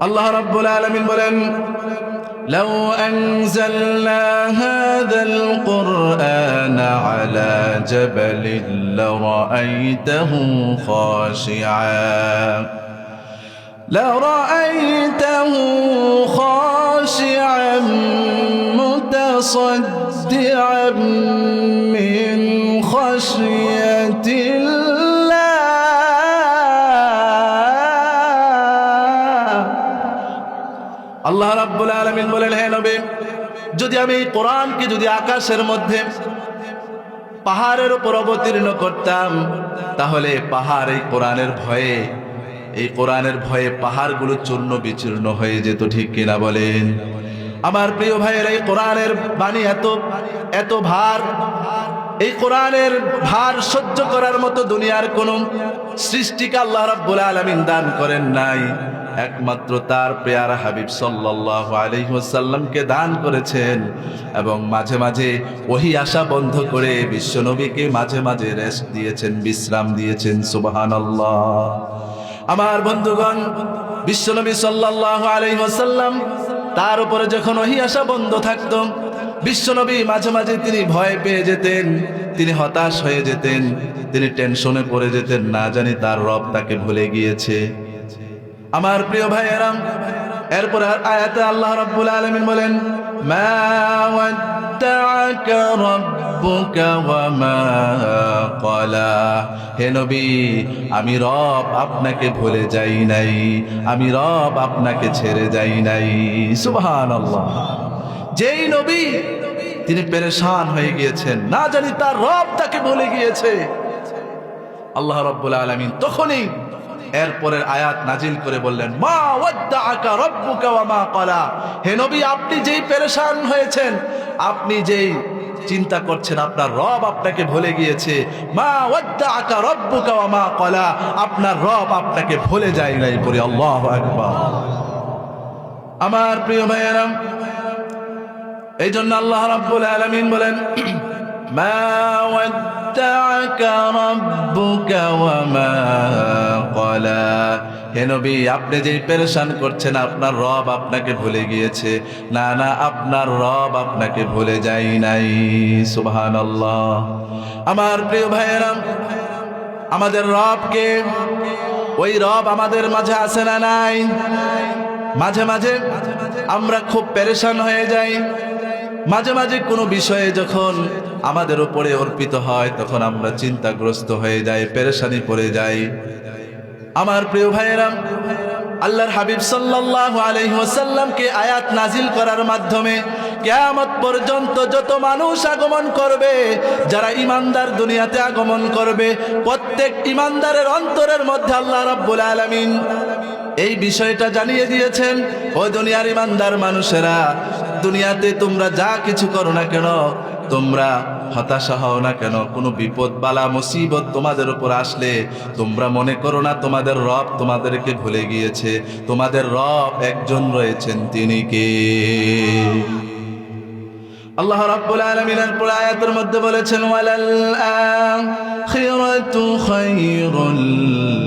আল্লাহ রাব্বুল আলামিন বলেন, لو أنزلنا هذا القرآن على جبل لرأيته خاشعا متصدعا من خشية الله। আল্লাহ রাব্বুল আলামিন বলেন, হে নবী, যদি আমি এই কোরআনকে যদি আকাশের মধ্যে পাহাড়ের উপর অবতীর্ণ করতাম, তাহলে পাহাড় এই কোরআনের ভয়ে, এই কোরআনের ভয়ে পাহাড়গুলো চূর্ণ বিচূর্ণ হয়ে যেত। ঠিক কিনা বলেন? আমার প্রিয় ভাইয়েরা, এই কোরআনের বাণী এত এত ভার, এই কোরআনের ভার সহ্য করার মতো দুনিয়ার কোন সৃষ্টিকে আল্লাহ রাব্বুল আলামিন দান করেন নাই, একমাত্র তার পেয়ারা হাবিব সাল্লাল্লাহু আলাইহি ওয়াসাল্লামকে দান করেছেন। এবং মাঝে মাঝে ওহী আসা বন্ধ করে বিশ্বনবীকে মাঝে মাঝে রেস্ট দিয়েছেন, বিশ্রাম দিয়েছেন। সুবহানাল্লাহ। আমার বন্ধুগণ, বিশ্বনবী সাল্লাল্লাহু আলাইহি ওয়াসাল্লাম তার উপরে যখন ওহী আসা বন্ধ থাকতো, বিশ্বনবী মাঝে মাঝে তিনি ভয় পেয়ে যেতেন, তিনি হতাশ হয়ে যেতেন, তিনি টেনশনে পড়ে যেতেন, না জানি তার রব তাকে ভুলে গিয়েছে। আমার প্রিয় ভাইয়েরা, এরপর আয়াতে আল্লাহ রাব্বুল আলামিন বলেন, মা ওয়াদ্দাআকা রাব্বুকা ওয়া মা ক্বালা। হে নবী, আমি রব আপনাকে ভুলে যাই নাই, আমি রব আপনাকে ছেড়ে যাই নাই। সুবহানাল্লাহ। যেই নবী তিনি পেরেশান হয়ে গিয়েছেন, না জানি তার রব তাকে ভুলে গিয়েছে, আল্লাহ রাব্বুল আলামিন তখনই এরপরের আয়াত নাজিল করে বললেন, মা ওয়াদ্দাআকা রাব্বুকা ওয়া মা ক্বালা। হে নবী, আপনি যেই পেরেশান হয়েছেন, আপনি যেই চিন্তা করছেন আপনার রব আপনাকে ভুলে গিয়েছে, মা ওয়াদ্দাআকা রাব্বুকা ওয়া মা ক্বালা, আপনার রব আপনাকে ভুলে যায় নাই। পড়ি আল্লাহু আকবার। আমার প্রিয় ভাইয়েরা, এই জন্য আল্লাহ রাব্বুল আলামিন বলেন, মা ওয়াদ্দাআকা রাব্বুকা ওয়া মা ক্বালা। হে নবী, আপনি যেই পেরেশান করছেন আপনার রব আপনাকে ভুলে গিয়েছে, না না, আপনার রব আপনাকে ভুলে যায় নাই। সুবহানাল্লাহ। আমার প্রিয় ভাইয়েরা, আমাদের রবকে, ওই রব আমাদের মাঝে আছে না নাই? মাঝে মাঝে আমরা খুব পেরেশান হয়ে যাই, মাঝে মাঝে কোনো বিষয়ে যখন আমাদের উপরে অর্পিত হয় তখন আমরা চিন্তাগ্রস্ত হয়ে যাই, পেরেশানি পড়ে যাই। আমার প্রিয় ভাইয়েরা, আল্লাহর হাবিব সাল্লাল্লাহু আলাইহি ওয়াসাল্লামকে আয়াত নাজিল করার মাধ্যমে কিয়ামত পর্যন্ত যত মানুষ আগমন করবে, যারা ঈমানদার দুনিয়াতে আগমন করবে, প্রত্যেক ঈমানদারের অন্তরের মধ্যে আল্লাহ রাব্বুল আলামিন এই বিষয়টা জানিয়ে দিয়েছেন, ও দুনিয়ার ঈমানদার মানুষেরা, দুনিয়াতে তোমরা যা কিছু করো না কেন, তোমরা হতাশা হও না কেন, কোনো বিপদ বালা মুসিবত তোমাদের উপর আসলে তোমরা মনে করো না তোমাদের রব তোমাদেরকে ভুলে গিয়েছে। তোমাদের রব একজন রয়েছেন, তিনি কে? আল্লাহ রাব্বুল আলামিনের পুরো আয়াতের মধ্যে বলেছেন, ওয়ালাল আখিরাতু খায়রুল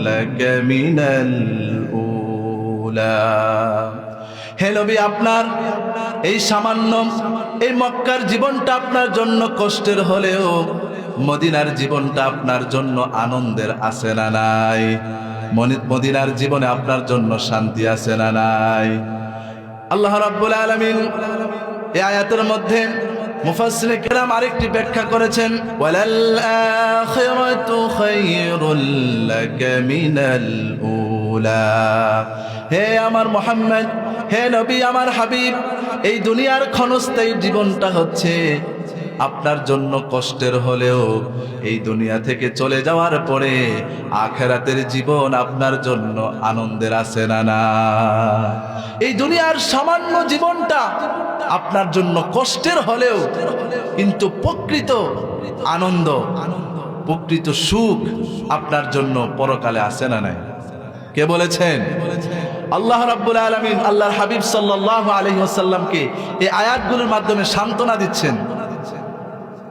লাকা মিনাল উলা। হে নবী, আপনার এই সামান্য এই মক্কার জীবনটা আপনার জন্য কষ্টের হলেও মদিনার জীবনটা আপনার জন্য আনন্দের আছে না নাই? মদিনার জীবনে আপনার জন্য শান্তি আছে না নাই? আল্লাহ রাব্বুল আলামিন এই আয়াতের মধ্যে মুফাসসিরে কেরাম আরেকটি ব্যাখ্যা করেছেন, ওয়ালাল আখিরাতু খায়রুল লাকা মিনাল উলা। হে আমার মুহাম্মদ, হে নবী, আমার হাবিব, এই দুনিয়ার ক্ষণস্থায়ী জীবনটা হচ্ছে আপনার জন্য কষ্টের হলেও এই দুনিয়া থেকে চলে যাওয়ার পরে আখিরাতের জীবন আপনার জন্য আনন্দের আছে না না? এই দুনিয়ার সামান্য জীবনটা আপনার জন্য কষ্টের হলেও কিন্তু প্রকৃত আনন্দ, প্রকৃত সুখ আপনার জন্য পরকালে আছে না নাই? কে বলেছেন? আল্লাহ রাব্বুল আলামিন আল্লাহর হাবিব সাল্লাল্লাহু আলাইহি ওয়াসাল্লামকে এই আয়াতগুলোর মাধ্যমে সান্ত্বনা দিচ্ছেন।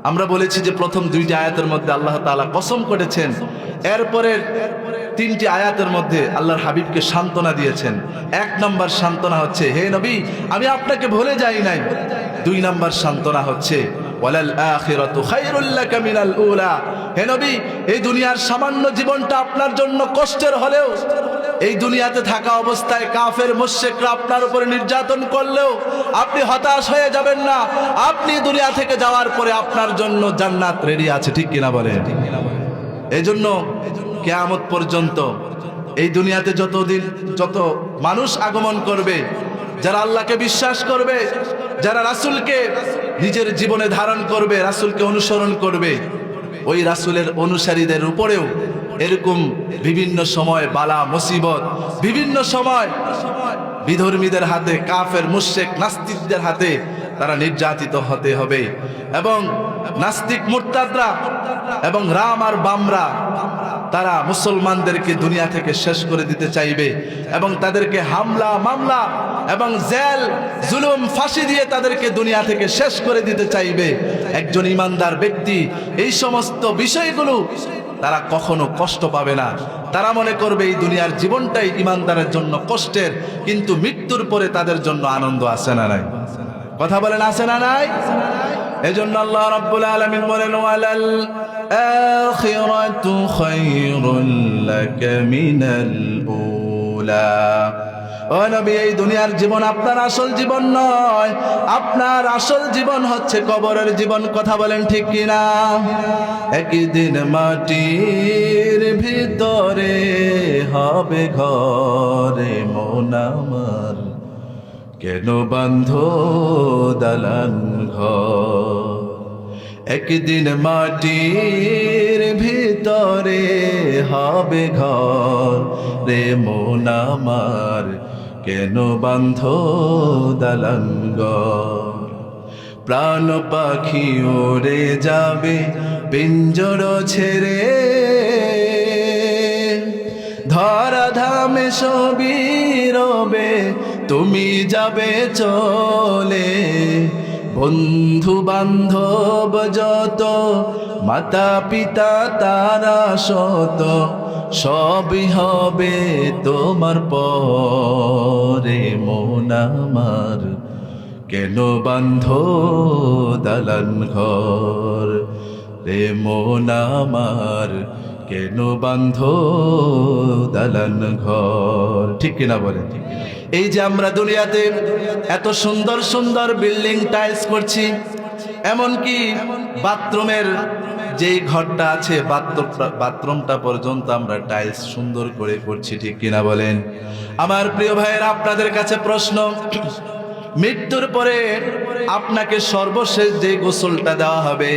আমরা বলেছি যে প্রথম দুইটি আয়াতের মধ্যে আল্লাহ তাআলা কসম করেছেন, এরপরের তিনটি আয়াতের মধ্যে আল্লাহর হাবিবকে সান্ত্বনা দিয়েছেন। এক নম্বর সান্ত্বনা হচ্ছে, হে নবী, আমি আপনাকে ভুলে যাই নাই। দুই নম্বর সান্ত্বনা হচ্ছে, ওয়ালাল আখিরাতু খায়রুল লাকা মিনাল উলা। হে নবী, এই দুনিয়ার সামান্য জীবনটা আপনার জন্য কষ্টের হলেও এই দুনিয়াতে থাকা অবস্থায় কাফের মুশরিকরা আপনার উপরে নির্যাতন করলেও আপনি হতাশ হয়ে যাবেন না। আপনি দুনিয়া থেকে যাওয়ার পরে আপনার জন্য জান্নাত রেডি আছে, ঠিক কিনা বলেন? এই জন্য কিয়ামত পর্যন্ত এই দুনিয়াতে যত মানুষ আগমন করবে, যারা আল্লাহকে বিশ্বাস করবে, যারা রাসূলকে নিজের জীবনে ধারণ করবে, রাসূলকে অনুসরণ করবে, ওই রাসূলের অনুসারীদের উপরেও এরকম বিভিন্ন সময় বালা মুসিবত, বিভিন্ন সময় বিধর্মীদের হাতে, কাফের মুশরিক নাস্তিকদের হাতে তারা নির্যাতিত হতে হবে। এবং নাস্তিক মুরতাদরা এবং রাম আর বামরা তারা মুসলমানদেরকে দুনিয়া থেকে শেষ করে দিতে চাইবে এবং তাদেরকে হামলা মামলা এবং জেল জুলুম ফাঁসি দিয়ে তাদেরকে দুনিয়া থেকে শেষ করে দিতে চাইবে। একজন ইমানদার ব্যক্তি এই সমস্ত বিষয়গুলো তারা কখনো কষ্ট পাবে না। তারা মনে করবে এই দুনিয়ার জীবনটাই ইমানদারের জন্য কষ্টের, কিন্তু মৃত্যুর পরে তাদের জন্য আনন্দ আছে না নাই? কথা বলেন, আছে না নাই? এজন্য আল্লাহ রাব্বুল আলামিন বলেন, ওয়ালাল আখিরাতু খায়রুল লাকা মিনাল উলা। ও নবী, এই দুনিয়ার জীবন আপনার আসল জীবন নয়, আপনার আসল জীবন হচ্ছে কবরের জীবন। কথা বলেন ঠিক কিনা? একদিন মাটির ভিতরে হবে ঘরে মন আমার, কেন বাঁধো দালান ঘর? একদিন মাটির ভিতরে হবে ঘর রে মন আমার, কেন বাঁধো দালান ঘর? প্রাণ পাখি উড়ে যাবে পিঞ্জর ছেড়ে, ধরা ধামে সবই রবে, তুমি যাবে চলে। বন্ধু বান্ধব যত, মাতা পিতা তারা শত, সবই হবে তোমার পরে মন আমার, কেন বাঁধো দালান ঘর রে মন আমার, কেন বাঁধো দালান ঘর? ঠিক কিনা বলেন? ঠিক কিনা? এই যে আমরা দুনিয়াতে এত সুন্দর সুন্দর বিল্ডিং টাইলস করছি, এমনকি বাথরুমের যেই ঘরটা আছে বাথরুমটা পর্যন্ত আমরা টাইলস সুন্দর করে করছি, ঠিক কিনা বলেন? আমার প্রিয় ভাইয়েরা, আপনাদের কাছে প্রশ্ন, মৃত্যুর পরে আপনাকে সর্বশেষ যে গোসলটা দেওয়া হবে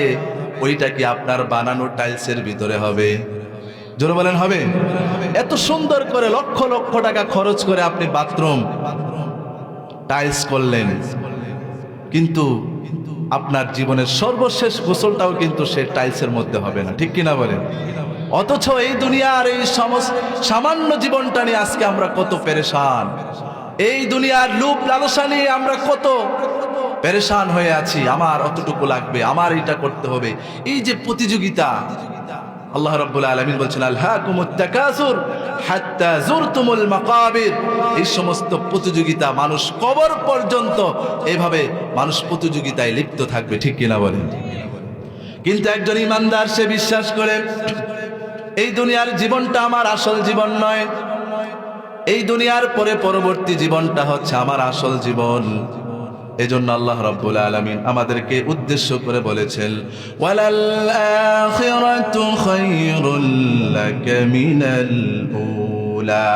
ওইটা কি আপনার বানানো টাইলসের ভিতরে হবে? জোরে বলেন, হবে? এত সুন্দর করে লক্ষ লক্ষ টাকা খরচ করে আপনি বাথরুম টাইলস করলেন, কিন্তু আপনার জীবনের সর্বশেষ গোসলটাও কিন্তু সে টাইলসের মধ্যে হবে না, ঠিক কিনা বলেন? অথচ এই দুনিয়ার এই সামান্য জীবনটা নিয়ে আজকে আমরা কত পেরেশান, এই দুনিয়ার লোভ লালসা নিয়ে আমরা কত পেরেশান হয়ে আছি। আমার অতটুকু লাগবে, আমার এটা করতে হবে, এই যে প্রতিযোগিতা। আল্লাহ রাব্বুল আলামিন বলছেন, আলহাকুমুত তাকাসুর হাত্তা যুরতুমুল মাকাবির। এই সমস্ত প্রতিযোগিতা, মানুষ কবর পর্যন্ত এইভাবে মানুষ প্রতিযোগিতায় লিপ্ত থাকবে, ঠিক কিনা বলেন? কিন্তু একজন ইমানদার সে বিশ্বাস করে এই দুনিয়ার জীবনটা আমার আসল জীবন নয়, এই দুনিয়ার পরে পরবর্তী জীবনটা হচ্ছে আমার আসল জীবন। এজন্য আল্লাহ রাব্বুল আলামিন আমাদেরকে উদ্দেশ্য করে বলেছেন, ওয়ালাল আখিরাতু খায়রুল লাকা মিনাল উলা।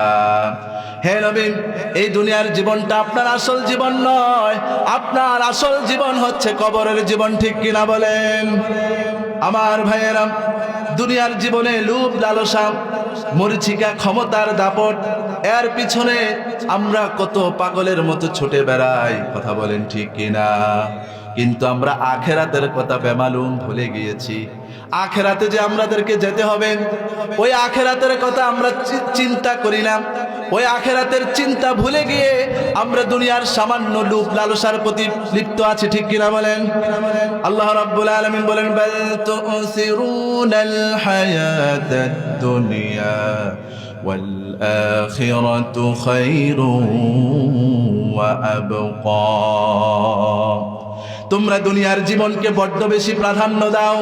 হে নবী, এই দুনিয়ার জীবনটা আপনার আসল জীবন নয়, আপনার আসল জীবন হচ্ছে কবরের জীবন, ঠিক কিনা বলেন? আমার ভাইয়েরা, দুনিয়ার জীবনে লোভ লালসা, মরিচিকা, ক্ষমতার দাপট, এর পিছনে আমরা কত পাগলের মতো ছুটে বেড়াই, কথা বলেন ঠিক কিনা? কিন্তু আমরা আখেরাতের কথা বেমালুম ভুলে গিয়েছি। আখেরাতে যে আমাদেরকে যেতে হবে, ওই আখেরাতের কথা আমরা চিন্তা করি না। ওই আখেরাতের চিন্তা ভুলে গিয়ে আমরা দুনিয়ার সামান্য লোভ লালসার প্রতি লিপ্ত আছি, ঠিক কিনা বলেন? আল্লাহ রাব্বুল আলামিন বলেন, বাল তুসিরুনাল হায়াতাদ দুনিয়া ওয়াল আখিরাতু খায়রুন ওয়া আবকা। তোমরা দুনিয়ার জীবনকে বড্ড বেশি প্রাধান্য দাও,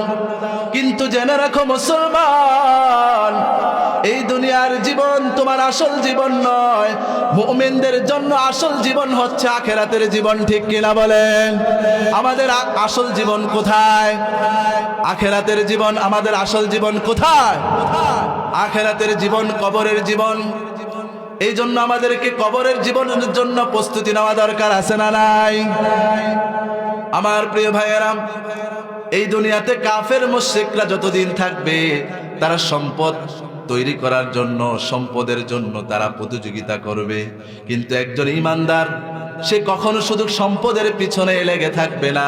কিন্তু জেনে রাখো মুসলমান, এই দুনিয়ার জীবন তোমার আসল জীবন নয়। মুমিনদের জন্য আসল জীবন হচ্ছে আখিরাতের জীবন, ঠিক কিনা বলেন? আমাদের আসল জীবন কোথায়? আখিরাতের জীবন। আমাদের আসল জীবন কোথায়? আখিরাতের জীবন, কবরের জীবন। এই জন্য আমাদেরকে কবরের জীবনের জন্য প্রস্তুতি নেওয়া দরকার, আছে না নাই? আমার প্রিয় ভাইয়েরা, এই দুনিয়াতে কাফের মুশরিকরা যতদিন থাকবে তারা সম্পদ তৈরি করার জন্য, সম্পদের জন্য তারা প্রতিযোগিতা করবে। কিন্তু একজন ইমানদার সে কখনো শুধু সম্পদের পিছনে লেগে থাকবে না।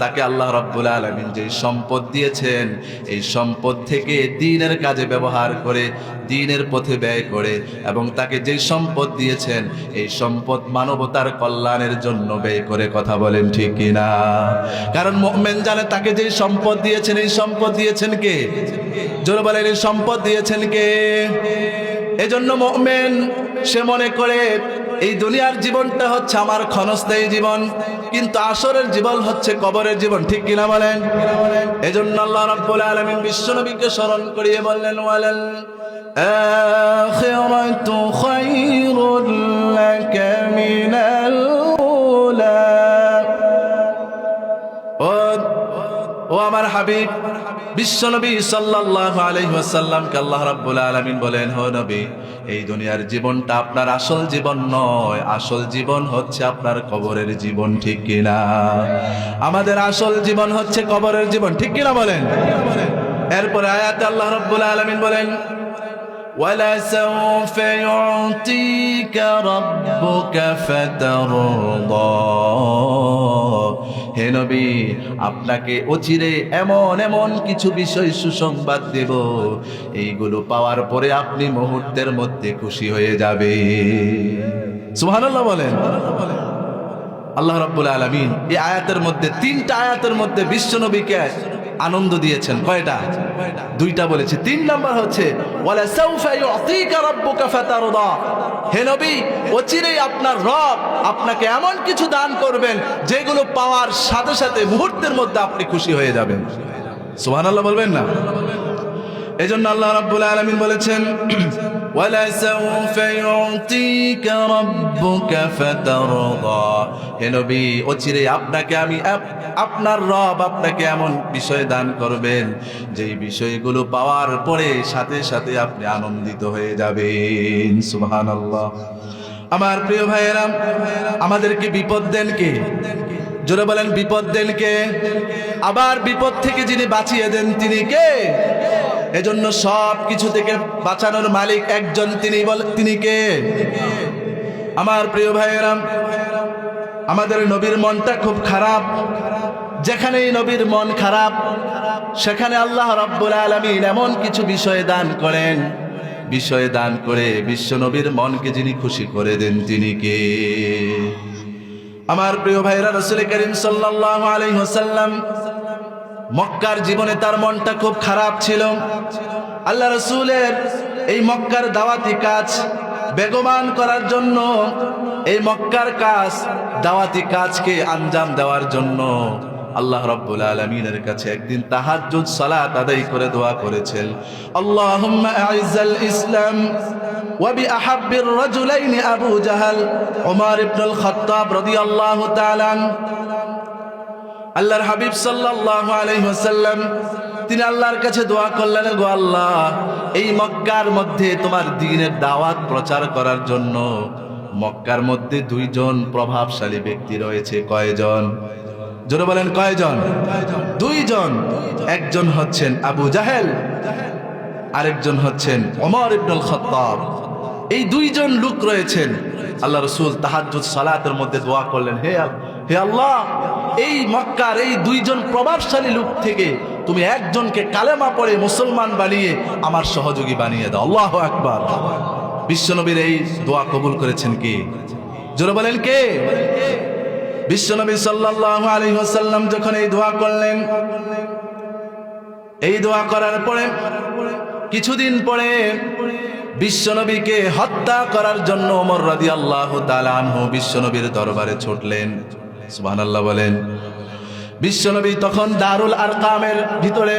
তাকে আল্লাহ রাব্বুল আলামিন যে সম্পদ দিয়েছেন, এই সম্পদ থেকে দ্বীনের কাজে ব্যবহার করে, দ্বীনের পথে ব্যয় করে, এবং তাকে যে সম্পদ দিয়েছেন এই সম্পদ মানবতার কল্যাণের জন্য ব্যয় করে, কথা বলেন ঠিক কিনা? কারণ মুমিন জানে তাকে যে সম্পদ দিয়েছেন, এই সম্পদ দিয়েছেন কে? জোরে বলেন, এই সম্পদ দিয়েছেন কে? এজন্য মুমিন সে মনে করে এই দুনিয়ার জীবনটা হচ্ছে আমার ক্ষণস্থায়ী জীবন, কিন্তু আসরের জীবন হচ্ছে কবরের জীবন, ঠিক কিনা বলেন? এজন্য আল্লাহ রাব্বুল আলামিন বিশ্বনবীকে স্মরণ করিয়ে বললেন, ওয়ালাল আখিরাতু খায়রুল লাকা মিনাল উলা। ও আমার হাবিব বিশ্বনবী সাল্লাল্লাহু আলাইহি ওয়াসাল্লামকে আল্লাহ রাব্বুল আলামিন বলেন, হে নবী, এই দুনিয়ার জীবনটা আপনার আসল জীবন নয়, আসল জীবন হচ্ছে আপনার কবরের জীবন, ঠিক কিনা? আমাদের আসল জীবন হচ্ছে কবরের জীবন, ঠিক কিনা বলেন? এরপরে আয়াতে আল্লাহ রাব্বুল আলামিন বলেন, وَلَسَوْفَ يُعْطِيكَ رَبُّكَ فَتَرْضَى। হে নবী, আপনাকে অচিরে এমন এমন কিছু বিষয় সুসংবাদ দেব, এইগুলো পাওয়ার পরে আপনি মুহূর্তের মধ্যে খুশি হয়ে যাবে। সুবহানাল্লাহ বলেন। আল্লাহ রাব্বুল আলামিন এই আয়াতের মধ্যে, তিনটা আয়াতের মধ্যে বিশ্বনবীকে আনন্দ দিয়েছেন। কয়টা? দুইটা বলেছে। তিন নাম্বার হচ্ছে ওয়ালা সাউফা ইউতিকা রাব্বুকা ফাতারদা। হে নবী, অচিরেই আপনার রব আপনাকে এমন কিছু দান করবেন যেগুলো পাওয়ার সাথে সাথে মুহূর্তের মধ্যে আপনি খুশি হয়ে যাবেন। সুবহানাল্লাহ বলবেন না? এজন্য আল্লাহ রাব্বুল আলামিন বলেছেন ওয়ালা সাউফা ইউতিকা রাব্বুকা ফাতারদা, হে নবী অচিরে আপনাকে আমি আপনার রব আপনাকে এমন বিষয় দান করবেন যেই বিষয়গুলো পাওয়ার পরে সাথে সাথে আপনি আনন্দিত হয়ে যাবেন। সুবহানাল্লাহ। আমার প্রিয় ভাইয়েরা, আমাদেরকে বিপদ দেন কে? জোরে বলেন, বিপদ দেন কে? আবার বিপদ থেকে যিনি বাঁচিয়ে দেন তিনি কে? এজন্য সব কিছু থেকে বাঁচানোর মালিক একজন, তিনি কে? আমার প্রিয় ভাইয়েরা, আমাদের নবীর মনটা খুব খারাপ। যেখানেই নবীর মন খারাপ সেখানে আল্লাহ রাব্বুল আলামিন এমন কিছু বিষয় দান করেন, বিষয় দান করে বিশ্ব নবীর মনকে যিনি খুশি করে দেন তিনি কে? আমার প্রিয় ভাইরা, রাসূল করিম সাল্লাল্লাহু আলাইহি ওয়াসাল্লাম মক্কার জীবনে তার মনটা খুব খারাপ ছিল। আল্লাহ রাসূলের এই মক্কার দাওয়াতি কাজ বেগবান করার জন্য, এই মক্কার কাজ দাওয়াতি কাজকে আঞ্জাম দেওয়ার জন্য আল্লাহ রাব্বুল আলামিনের কাছে একদিন তাহাজ্জুদ সালাত আদায় করে দোয়া করেছেন, আল্লাহুম্মা আইজ্জাল ইসলাম ওয়া বিআহাব্বির রাজুলাইন আবু জাহাল ওমর ইবনুল খাত্তাব রাদিয়াল্লাহু তাআলা। আল্লাহর হাবিব সাল্লাল্লাহু আলাইহি ওয়াসাল্লাম তিনি আল্লাহর কাছে দোয়া করলেন, গো আল্লাহ, এই মক্কার মধ্যে তোমার দ্বীনের দাওয়াত প্রচার করার জন্য মক্কার মধ্যে দুইজন প্রভাবশালী ব্যক্তি রয়েছে। কয়জন? জোরে বলেন, কয়জন? দুইজন। একজন হচ্ছেন আবু জাহেল, আরেকজন হচ্ছেন ওমর ইবনুল খাত্তাব। এই দুইজন লোক রয়েছেন। আল্লাহ রাসূল তাহাজ্জুদ সালাতের মধ্যে দোয়া করলেন, হে আল্লাহ, এই মক্কার এই দুইজন প্রভাবশালী লোক থেকে তুমি একজনকে কালেমা পড়ে মুসলমান বানিয়ে আমার সহযোগী বানিয়ে দাও। আল্লাহু আকবার। বিশ্বনবীর এই দোয়া কবুল করেছেন কে? জোরে বলেন, কে? বিশ্বনবী সাল্লাল্লাহু আলাইহি ওয়াসাল্লাম যখন এই দোয়া করলেন, এই দোয়া করার পরে কিছুদিন পরে বিশ্বনবীকে হত্যা করার জন্য ওমর রাদিয়াল্লাহু তাআলা আনহু বিশ্বনবীর দরবারে ছুটলেন। সুবহানাল্লাহ বলেন। বিশ্বনবী তখন দারুল আরকামের ভিতরে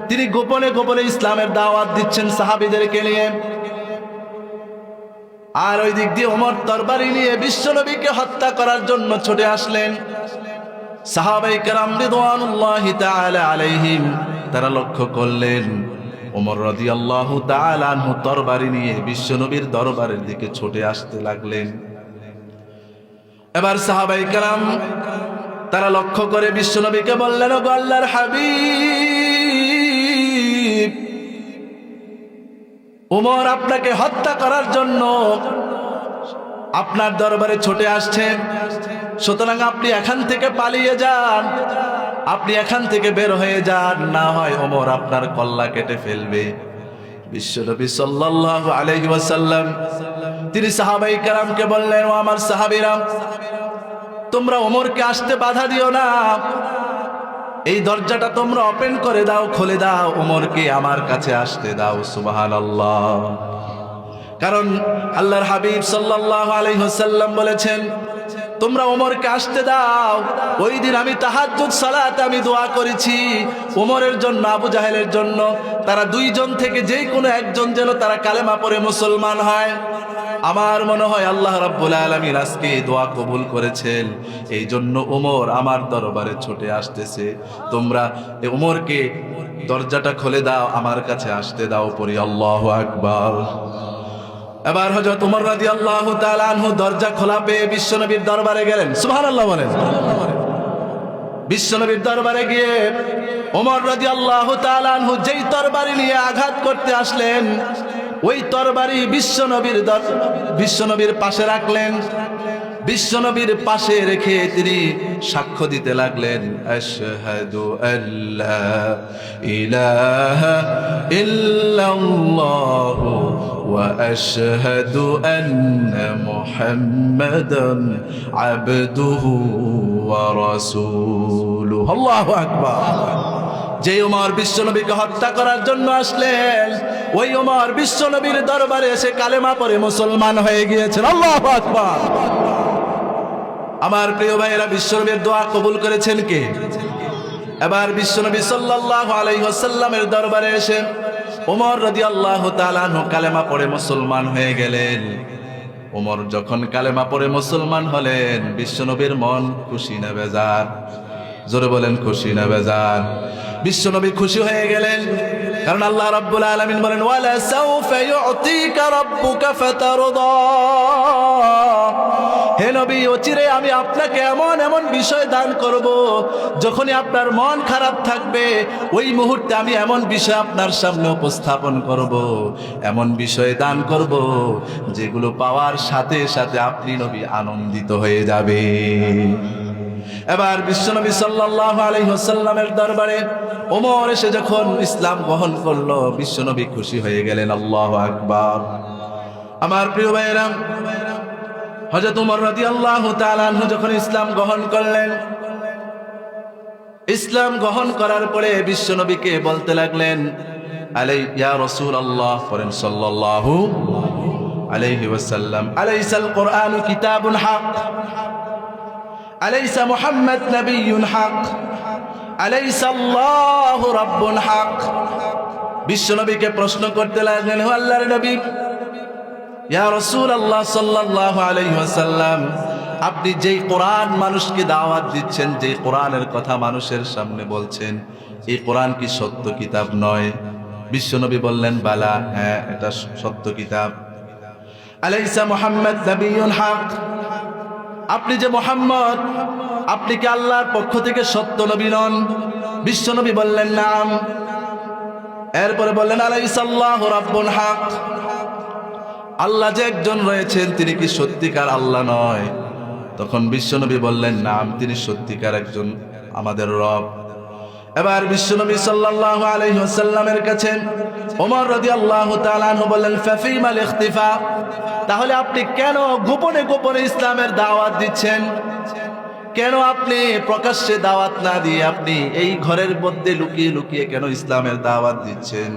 তিনি গোপনে গোপনে ইসলামের দাওয়াত দিচ্ছেন সাহাবীদেরকে নিয়ে। আর ওই দিক দিয়ে ওমর তরবারি নিয়ে বিশ্বনবীকে হত্যা করার জন্য ছুটে আসলেন। সাহাবায়ে কেরাম রিদওয়ানুল্লাহি তাআলা আলাইহিম তারা লক্ষ্য করলেন ওমর রাদিয়াল্লাহু তাআলা আনহু তরবারি নিয়ে বিশ্বনবীর দরবারের দিকে ছুটে আসতে লাগলেন। এবার সাহাবায়ে কেরাম তারা লক্ষ্য করে বিশ্বনবীকে বললেন, ও আল্লাহর হাবিব, ওমর আপনাকে হত্যা করার জন্য আপনার দরবারে ছুটে আসছে, সুতরাং আপনি এখান থেকে পালিয়ে যান, আপনি এখান থেকে বের হয়ে যান, না হয় ওমর আপনার কল্লা কেটে ফেলবে। বিশ্বনবী সাল্লাল্লাহু আলাইহি ওয়াসাল্লাম তিনি সাহাবায়ে কেরামকে বললেন, ও আমার সাহাবীরা, তোমরা ওমরকে আসতে বাধা দিও না, এই দরজাটা তোমরা ওপেন করে দাও, খুলে দাও, ওমরকে আমার কাছে আসতে দাও। সুবহানাল্লাহ। কারণ আল্লাহর হাবিব সাল্লাল্লাহু আলাইহি ওয়াসাল্লাম বলেছেন, তোমরা ওমরকে আসতে দাও। ওই দিন আমি তাহাজ্জুদ সালাতে আমি দোয়া করেছি ওমরের জন্য, আবু জাহেলের জন্য, তারা দুইজন থেকে যে কোনো একজন যেন তারা কালেমা পড়ে মুসলমান হয়। আমার মনে হয় আল্লাহ রাব্বুল আলামিন আজকে দোয়া কবুল করেছেন, এই জন্য ওমর আমার দরবারে ছুটে আসতেছে। তোমরা ওমরকে দরজাটা খুলে দাও, আমার কাছে আসতে দাও। পড়ি আল্লাহু আকবার। এবার হযরত ওমর রাদিয়াল্লাহু তাআলা আনহু দরজা খোলা পেয়ে বিশ্বনবীর দরবারে গেলেন। সুবহানাল্লাহ বলেন। বিশ্বনবীর দরবারে গিয়ে ওমর রাদিয়াল্লাহু তাআলা আনহু যেই তরবারি নিয়ে আঘাত করতে আসলেন, ওই তরবারি বিশ্বনবীর পাশে রাখলেন। বিশ্বনবীর পাশে রেখে তিনি সাক্ষ্য দিতে লাগলেন, আশহাদু আল্লা ইলাহা ইল্লাল্লাহু ওয়া আশহাদু আন্না মুহাম্মাদান আবদুহু ওয়া রাসূলুহু। আল্লাহু আকবার। যে ওমর বিশ্বনবীকে হত্যা করার জন্য আসলেন, ওই ওমর বিশ্বনবীর দরবারে এসে কালেমা পড়ে মুসলমান হয়ে গিয়েছেন। আল্লাহু আকবার। আমার প্রিয় ভাইয়েরা, বিশ্বনবীর দোয়া কবুল করেছেন কে? এবার বিশ্বনবী সাল্লাল্লাহু আলাইহি ওয়াসাল্লামের দরবারে এসে ওমর রাদিয়াল্লাহু তাআলা আনহু কালেমা পড়ে মুসলমান হয়ে গেলেন। ওমর যখন কালেমা পড়ে মুসলমান হলেন, বিশ্বনবীর মন খুশি না বেজার? জোরে বলেন, খুশি না বেজার? বিশ্বনবী খুশি হয়ে গেলেন, কারণ আল্লাহ রাব্বুল আলামিন বলেন, ওয়ালা সাউফা ইউতিকা রাব্বুকা ফাতারদা। হে নবী, অচিরে আমি আপনাকে এমন এমন বিষয় দান করব, যখনই আপনার মন খারাপ থাকবে ওই মুহূর্তে আমি এমন বিষয় আপনার সামনে উপস্থাপন করব, এমন বিষয় দান করব যেগুলো পাওয়ার সাথে সাথে আপনি নবী আনন্দিত হয়ে যাবে। এবার বিশ্বনবী সাল্লাল্লাহু আলাইহি ওয়াসাল্লামের দরবারে ওমর এসে যখন ইসলাম গ্রহণ করলো, বিশ্বনবী খুশি হয়ে গেলেন। আল্লাহু আকবার। আমার প্রিয় ভাইরা, হযরত ওমর রাদিয়াল্লাহু তাআলা আনহু যখন ইসলাম গ্রহণ করলেন, ইসলাম গ্রহণ করার পরে বিশ্বনবীকে বলতে লাগলেন, ইয়া রাসূলুল্লাহ, পড়েন সাল্লাল্লাহু আলাইহি ওয়াসাল্লাম, আলাইসাল কুরআনু কিতাবুন হক, আলাইসা মুহাম্মদ নবিয়্যুন হক, আলাইসা আল্লাহু রাব্বুন হক। বিশ্বনবীকে প্রশ্ন করতে লাগলেন, হে আল্লাহর নবী, ইয়া রাসূলুল্লাহ সাল্লাল্লাহু আলাইহি ওয়াসাল্লাম, আপনি যেই কোরআন মানুষকে দাওয়াত দিচ্ছেন, যেই কোরআনের কথা মানুষের সামনে বলছেন, এই কোরআন কি সত্য কিতাব নয়? বিশ্বনবী বললেন, বালা, হ্যাঁ, এটা সত্য কিতাব। আলাইসা মুহাম্মদ নবিয়্যুন হক, আপনি যে মুহাম্মদ, আপনি কি আল্লাহর পক্ষ থেকে সত্য নবী নন? বিশ্বনবী বললেন, নাম। এরপরে বললেন, আলাইসা আল্লাহু রাব্বুন হক, আল্লাহ যে একজন রয়েছেন তিনি কি সত্যিকার আল্লাহ নয়? তখন বিশ্বনবী বললেন, নাম, তিনি সত্যিকার একজন আমাদের রব। এবার বিশ্বনবী সাল্লাল্লাহু আলাইহি ওয়াসাল্লামের কাছে ওমর রাদিয়াল্লাহু তাআলা আনহু বললেন, ফাফিমাল ইখতিফা, তাহলে আপনি কেন গোপনে গোপনে ইসলামের দাওয়াত দিচ্ছেন? কেন আপনি প্রকাশ্যে দাওয়াত না দিয়ে আপনি এই ঘরের মধ্যে লুকিয়ে লুকিয়ে কেন ইসলামের দাওয়াত দিচ্ছেন?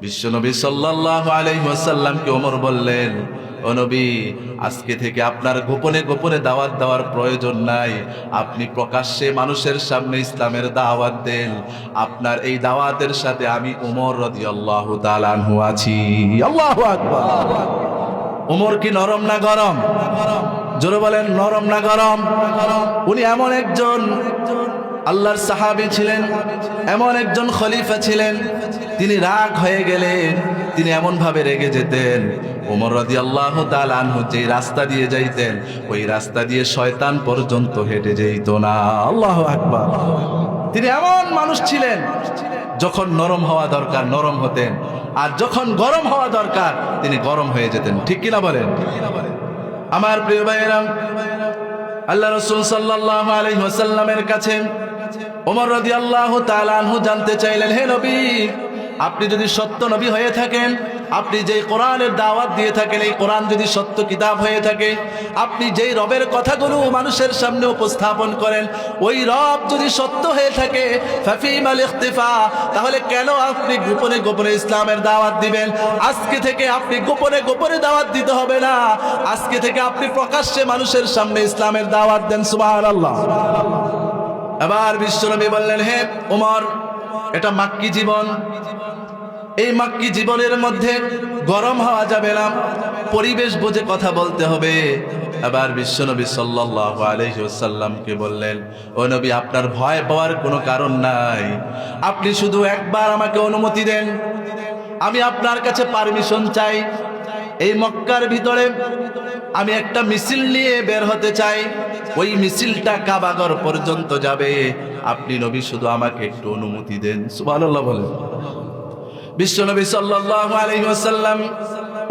বিশ্বনবী সাল্লাল্লাহু আলাইহি ওয়াসাল্লামকে ওমর বললেন, ও নবী, আজকে থেকে আপনার গোপনে গোপনে দাওয়াত দেওয়ার প্রয়োজন নাই, আপনি প্রকাশ্যে মানুষের সামনে ইসলামের দাওয়াত দেন। আপনার এই দাওয়াতের সাথে আমি ওমর রাদিয়াল্লাহু তাআলা আনহু আছি। আল্লাহু আকবার। ওমর কি নরম না গরম? জোরে বলেন, নরম না গরম? উনি এমন একজন আল্লাহর সাহাবী ছিলেন, এমন একজন খলিফা ছিলেন, তিনি রাগ হয়ে গেলেন তিনি এমন ভাবে রেগে যেতেন, ওমর রাদিয়াল্লাহু তাআলা আনহু যে রাস্তা দিয়ে যাইতেন ওই রাস্তা দিয়ে শয়তান পর্যন্ত হেঁটে যেত না। আল্লাহু আকবার। তিনি এমন মানুষ ছিলেন, যখন নরম হওয়া দরকার নরম হতেন, আর যখন গরম হওয়া দরকার তিনি গরম হয়ে যেতেন। ঠিক কিনা বলেন? আমার প্রিয় ভাইয়েরা, আল্লাহ রাসূল সাল্লাল্লাহু আলাইহি ওয়াসাল্লামের কাছে ওমর রাদিয়াল্লাহু তাআলা আনহু জানতে চাইলেন, হে নবী, আপনি যদি সত্য নবী হয়ে থাকেন, আপনি যেই কোরআনের দাওয়াত দিয়ে থাকেন, এই কোরআন যদি সত্য কিতাব হয়ে থাকে, আপনি যেই রবের কথাগুলো মানুষের সামনে উপস্থাপন করেন, ওই রব যদি সত্য হয়ে থাকে, ফাফিমাল ইখতিফা, তাহলে কেন আপনি গোপনে গোপনে ইসলামের দাওয়াত দিবেন? আজকে থেকে আপনি গোপনে গোপনে দাওয়াত দিতে হবে না, আজকে থেকে আপনি প্রকাশ্যে মানুষের সামনে ইসলামের দাওয়াত দেন। সুবহানাল্লাহ। এবার বিশ্বনবী বললেন, হে ওমর, এটা মাক্কি জীবন, এই মাক্কি জীবনের মধ্যে গরম হওয়া যাবে না, পরিবেশ বুঝে কথা বলতে হবে। এবার বিশ্বনবী সাল্লাল্লাহু আলাইহি ওয়াসাল্লামকে বললেন, ও নবী, আপনার ভয় পাওয়ার কোনো কারণ নাই, আপনি শুধু একবার আমাকে অনুমতি দেন, আমি আপনার কাছে পারমিশন চাই, এই মক্কার ভিতরে আমি একটা মিছিল নিয়ে বের হতে চাই, ওই মিছিলটা কাবাঘর পর্যন্ত যাবে, আপনি নবী শুধু আমাকে একটু অনুমতি দেন। সুবহানাল্লাহ বলেন। বিশ্বনবী সাল্লাল্লাহু আলাইহি ওয়াসাল্লাম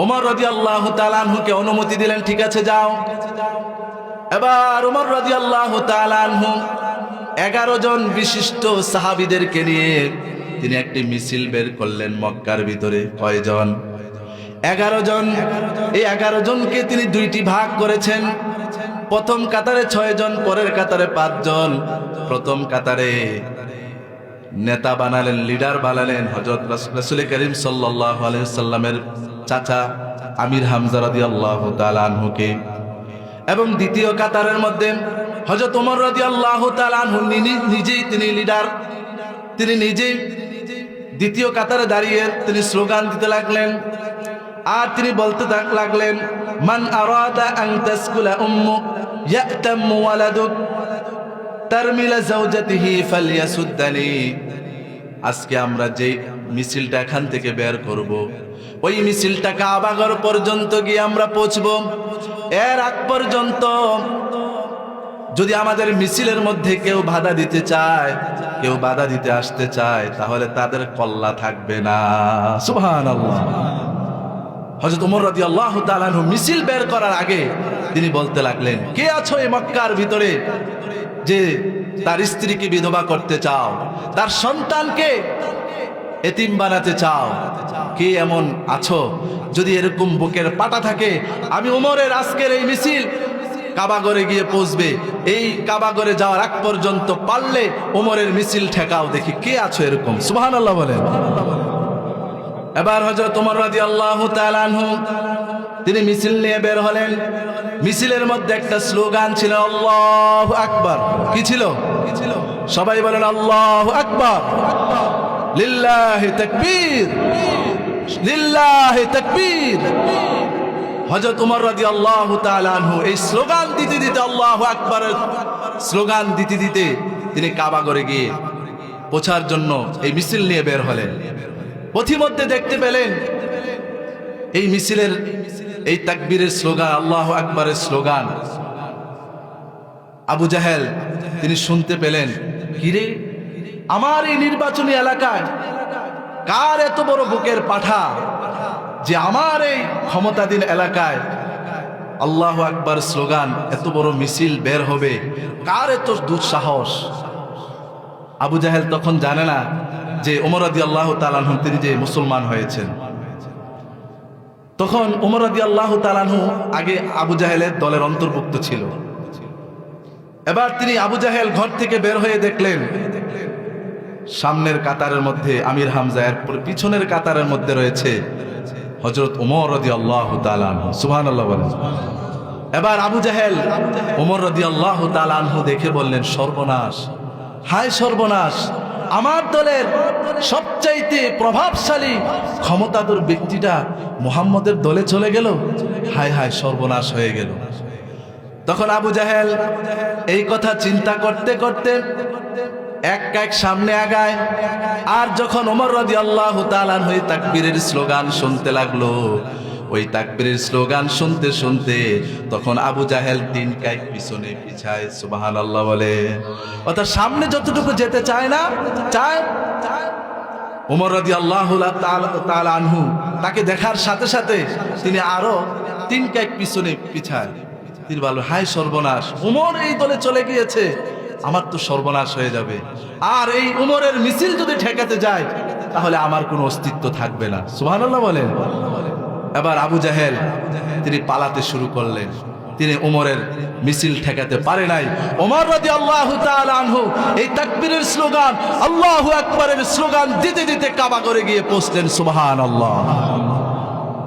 ওমর রাদিয়াল্লাহু তাআলা আনহুকে অনুমতি দিলেন, ঠিক আছে যাও। এবার ওমর রাদিয়াল্লাহু তাআলা আনহু 11 জন বিশিষ্ট সাহাবীদেরকে নিয়ে তিনি একটি মিছিল বের করলেন মক্কার ভিতরে। কয়জন? 11 জন। এই 11 জনকে তিনি দুইটি ভাগ করেছেন, প্রথম কাতারে 6 জন, পরের কাতারে 5 জন। প্রথম কাতারে নেতা বানালেন, লিডার বানালেন হযরত রাসূল করিম সাল্লাল্লাহু আলাইহি ওয়াসাল্লামের চাচা আমির হামজা রাদিয়াল্লাহু তাআলা আনহুকে, এবং দ্বিতীয় কাতারের মধ্যে হযরত ওমর রাদিয়াল্লাহু তাআলা আনহু নিজেই তিনি লিডার, তিনি নিজেই দ্বিতীয় কাতারে দাঁড়িয়ে তিনি স্লোগান দিতে লাগলেন, আর তিনি বলতে লাগলেন, মান আরাদা আন তাসকুলা উম্মুক ইয়াতাম্মু ওয়ালাদুক তারমিলা যাওজাতিহি ফালইয়াসুদ্দানি। আজকে আমরা যে মিছিলটা এখান থেকে বের করব, ওই মিছিলটা কাবাঘর পর্যন্ত গিয়ে আমরা পৌঁছব। এর আগ পর্যন্ত যদি আমাদের মিছিলের মধ্যে কেউ বাধা দিতে চায়, কেউ বাধা দিতে আসতে চায়, তাহলে তাদের কল্লা থাকবে না। সুবহানাল্লাহ। হযরত ওমর রাদিয়াল্লাহু তাআলা আনহু মিছিল বের করার আগে তিনি বলতে লাগলেন, কে আছো এই মক্কার ভিতরে যে তার স্ত্রীকে বিধবা করতে চাও, তার সন্তানকে এতিম বানাতে চাও? কে এমন আছো? যদি এরকম বুকের পাটা থাকে, আমি ওমরের আজকের এই মিছিল কাবাগরে গিয়ে পৌঁছবে। এই কাবাগরে যাওয়ার আগ পর্যন্ত পারলে ওমরের মিছিল ঠেকাও, দেখি কে আছো এরকম। সুবহানাল্লাহ বলেন। এবার হযরত ওমর রাদিয়াল্লাহু তাআলা আনহু তিনি মিছিল নিয়ে বের হলেন। মিছিলের মধ্যে একটা স্লোগান ছিল, আল্লাহু আকবার। কি ছিল? সবাই বলেন আল্লাহু আকবার, লিল্লাহি তাকবীর, লিল্লাহি তাকবীর। হযরত ওমর রাদিয়াল্লাহু তাআলা আনহু এই স্লোগান দিতে দিতে, আল্লাহু আকবারের স্লোগান দিতে দিতে তিনি কাবাগরে গিয়ে পৌঁছার জন্য এই মিছিল নিয়ে বের হলেন। পথিমধ্যে দেখতে পেলেন এই মিছিলের এই তাকবীরের স্লোগান, আল্লাহু আকবারের স্লোগান আবু জাহেল তিনি শুনতে পেলেন, কিরে, আমার এই নির্বাচনী এলাকায় কার এত বড় বুকের পাঠা যে আমার এই ক্ষমতাধীন এলাকায় আল্লাহু আকবার স্লোগান, এত বড় মিছিল বের হবে, কার এত দুঃসাহস? আবু জাহেল তখন জানে না যে ওমর রাদিয়াল্লাহু তাআলা আনহু তিনি যে মুসলমান হয়েছেন। তখন ওমর রাদিয়াল্লাহু তাআলা আনহু আগে আবু জাহেলের দলের অন্তর্ভুক্ত ছিল। এবার তিনি আবু জাহেল ঘর থেকে বের হয়ে দেখলেন সামনের কাতারের মধ্যে আমির হামজা, এরপর পিছনের কাতারের মধ্যে রয়েছে হযরত ওমর রাদিয়াল্লাহু তাআলা আনহু। সুবহানাল্লাহ বলেন। এবার আবু জাহেল ওমর রাদিয়াল্লাহু তাআলা আনহু দেখে বললেন, সর্বনাশ, হায় সর্বনাশ, আমার দলের সবচাইতে প্রভাবশালী ক্ষমতাধর ব্যক্তিটা মুহাম্মদের দলে চলে গেল, হায় হায় সর্বনাশ হয়ে গেল। তখন আবু জাহেল এই কথা চিন্তা করতে করতে এক এক সামনে আগায়। আর যখন ওমর রাদিয়াল্লাহু তাআলা আনহু তাকবীরের স্লোগান শুনতে লাগলো, ওই তাকবীরের স্লোগান শুনতে শুনতে তখন আবু জাহেল তিন কাইক পিছনে পিছায়। সুবহানাল্লাহ বলে। অর্থাৎ সামনে যতটুকু যেতে চায় না, চায় ওমর রাদিয়াল্লাহু তাআলা আনহু তাকে দেখার সাথে সাথে তিনি আরো তিন কাইক পিছনে পিছায়। তিনি বলল, হায় সর্বনাশ, ওমর এই দলে চলে গিয়েছে, আমার তো সর্বনাশ হয়ে যাবে। আর এই উমরের মিছিল যদি ঠেকাতে যায় তাহলে আমার কোনো অস্তিত্ব থাকবে না। সুবহানাল্লাহ বলেন। এবার আবু জাহেল তিনি পালাতে শুরু করলেন। তিনি উমরের মিছিল ঠেকাতে পারে নাই। ওমর রাদিয়াল্লাহু তাআলা আনহু এই তাকবীরের স্লোগান, আল্লাহু আকবারের স্লোগান দিতে দিতে কাবাগরে গিয়ে পৌঁছলেন। সুবহানাল্লাহ।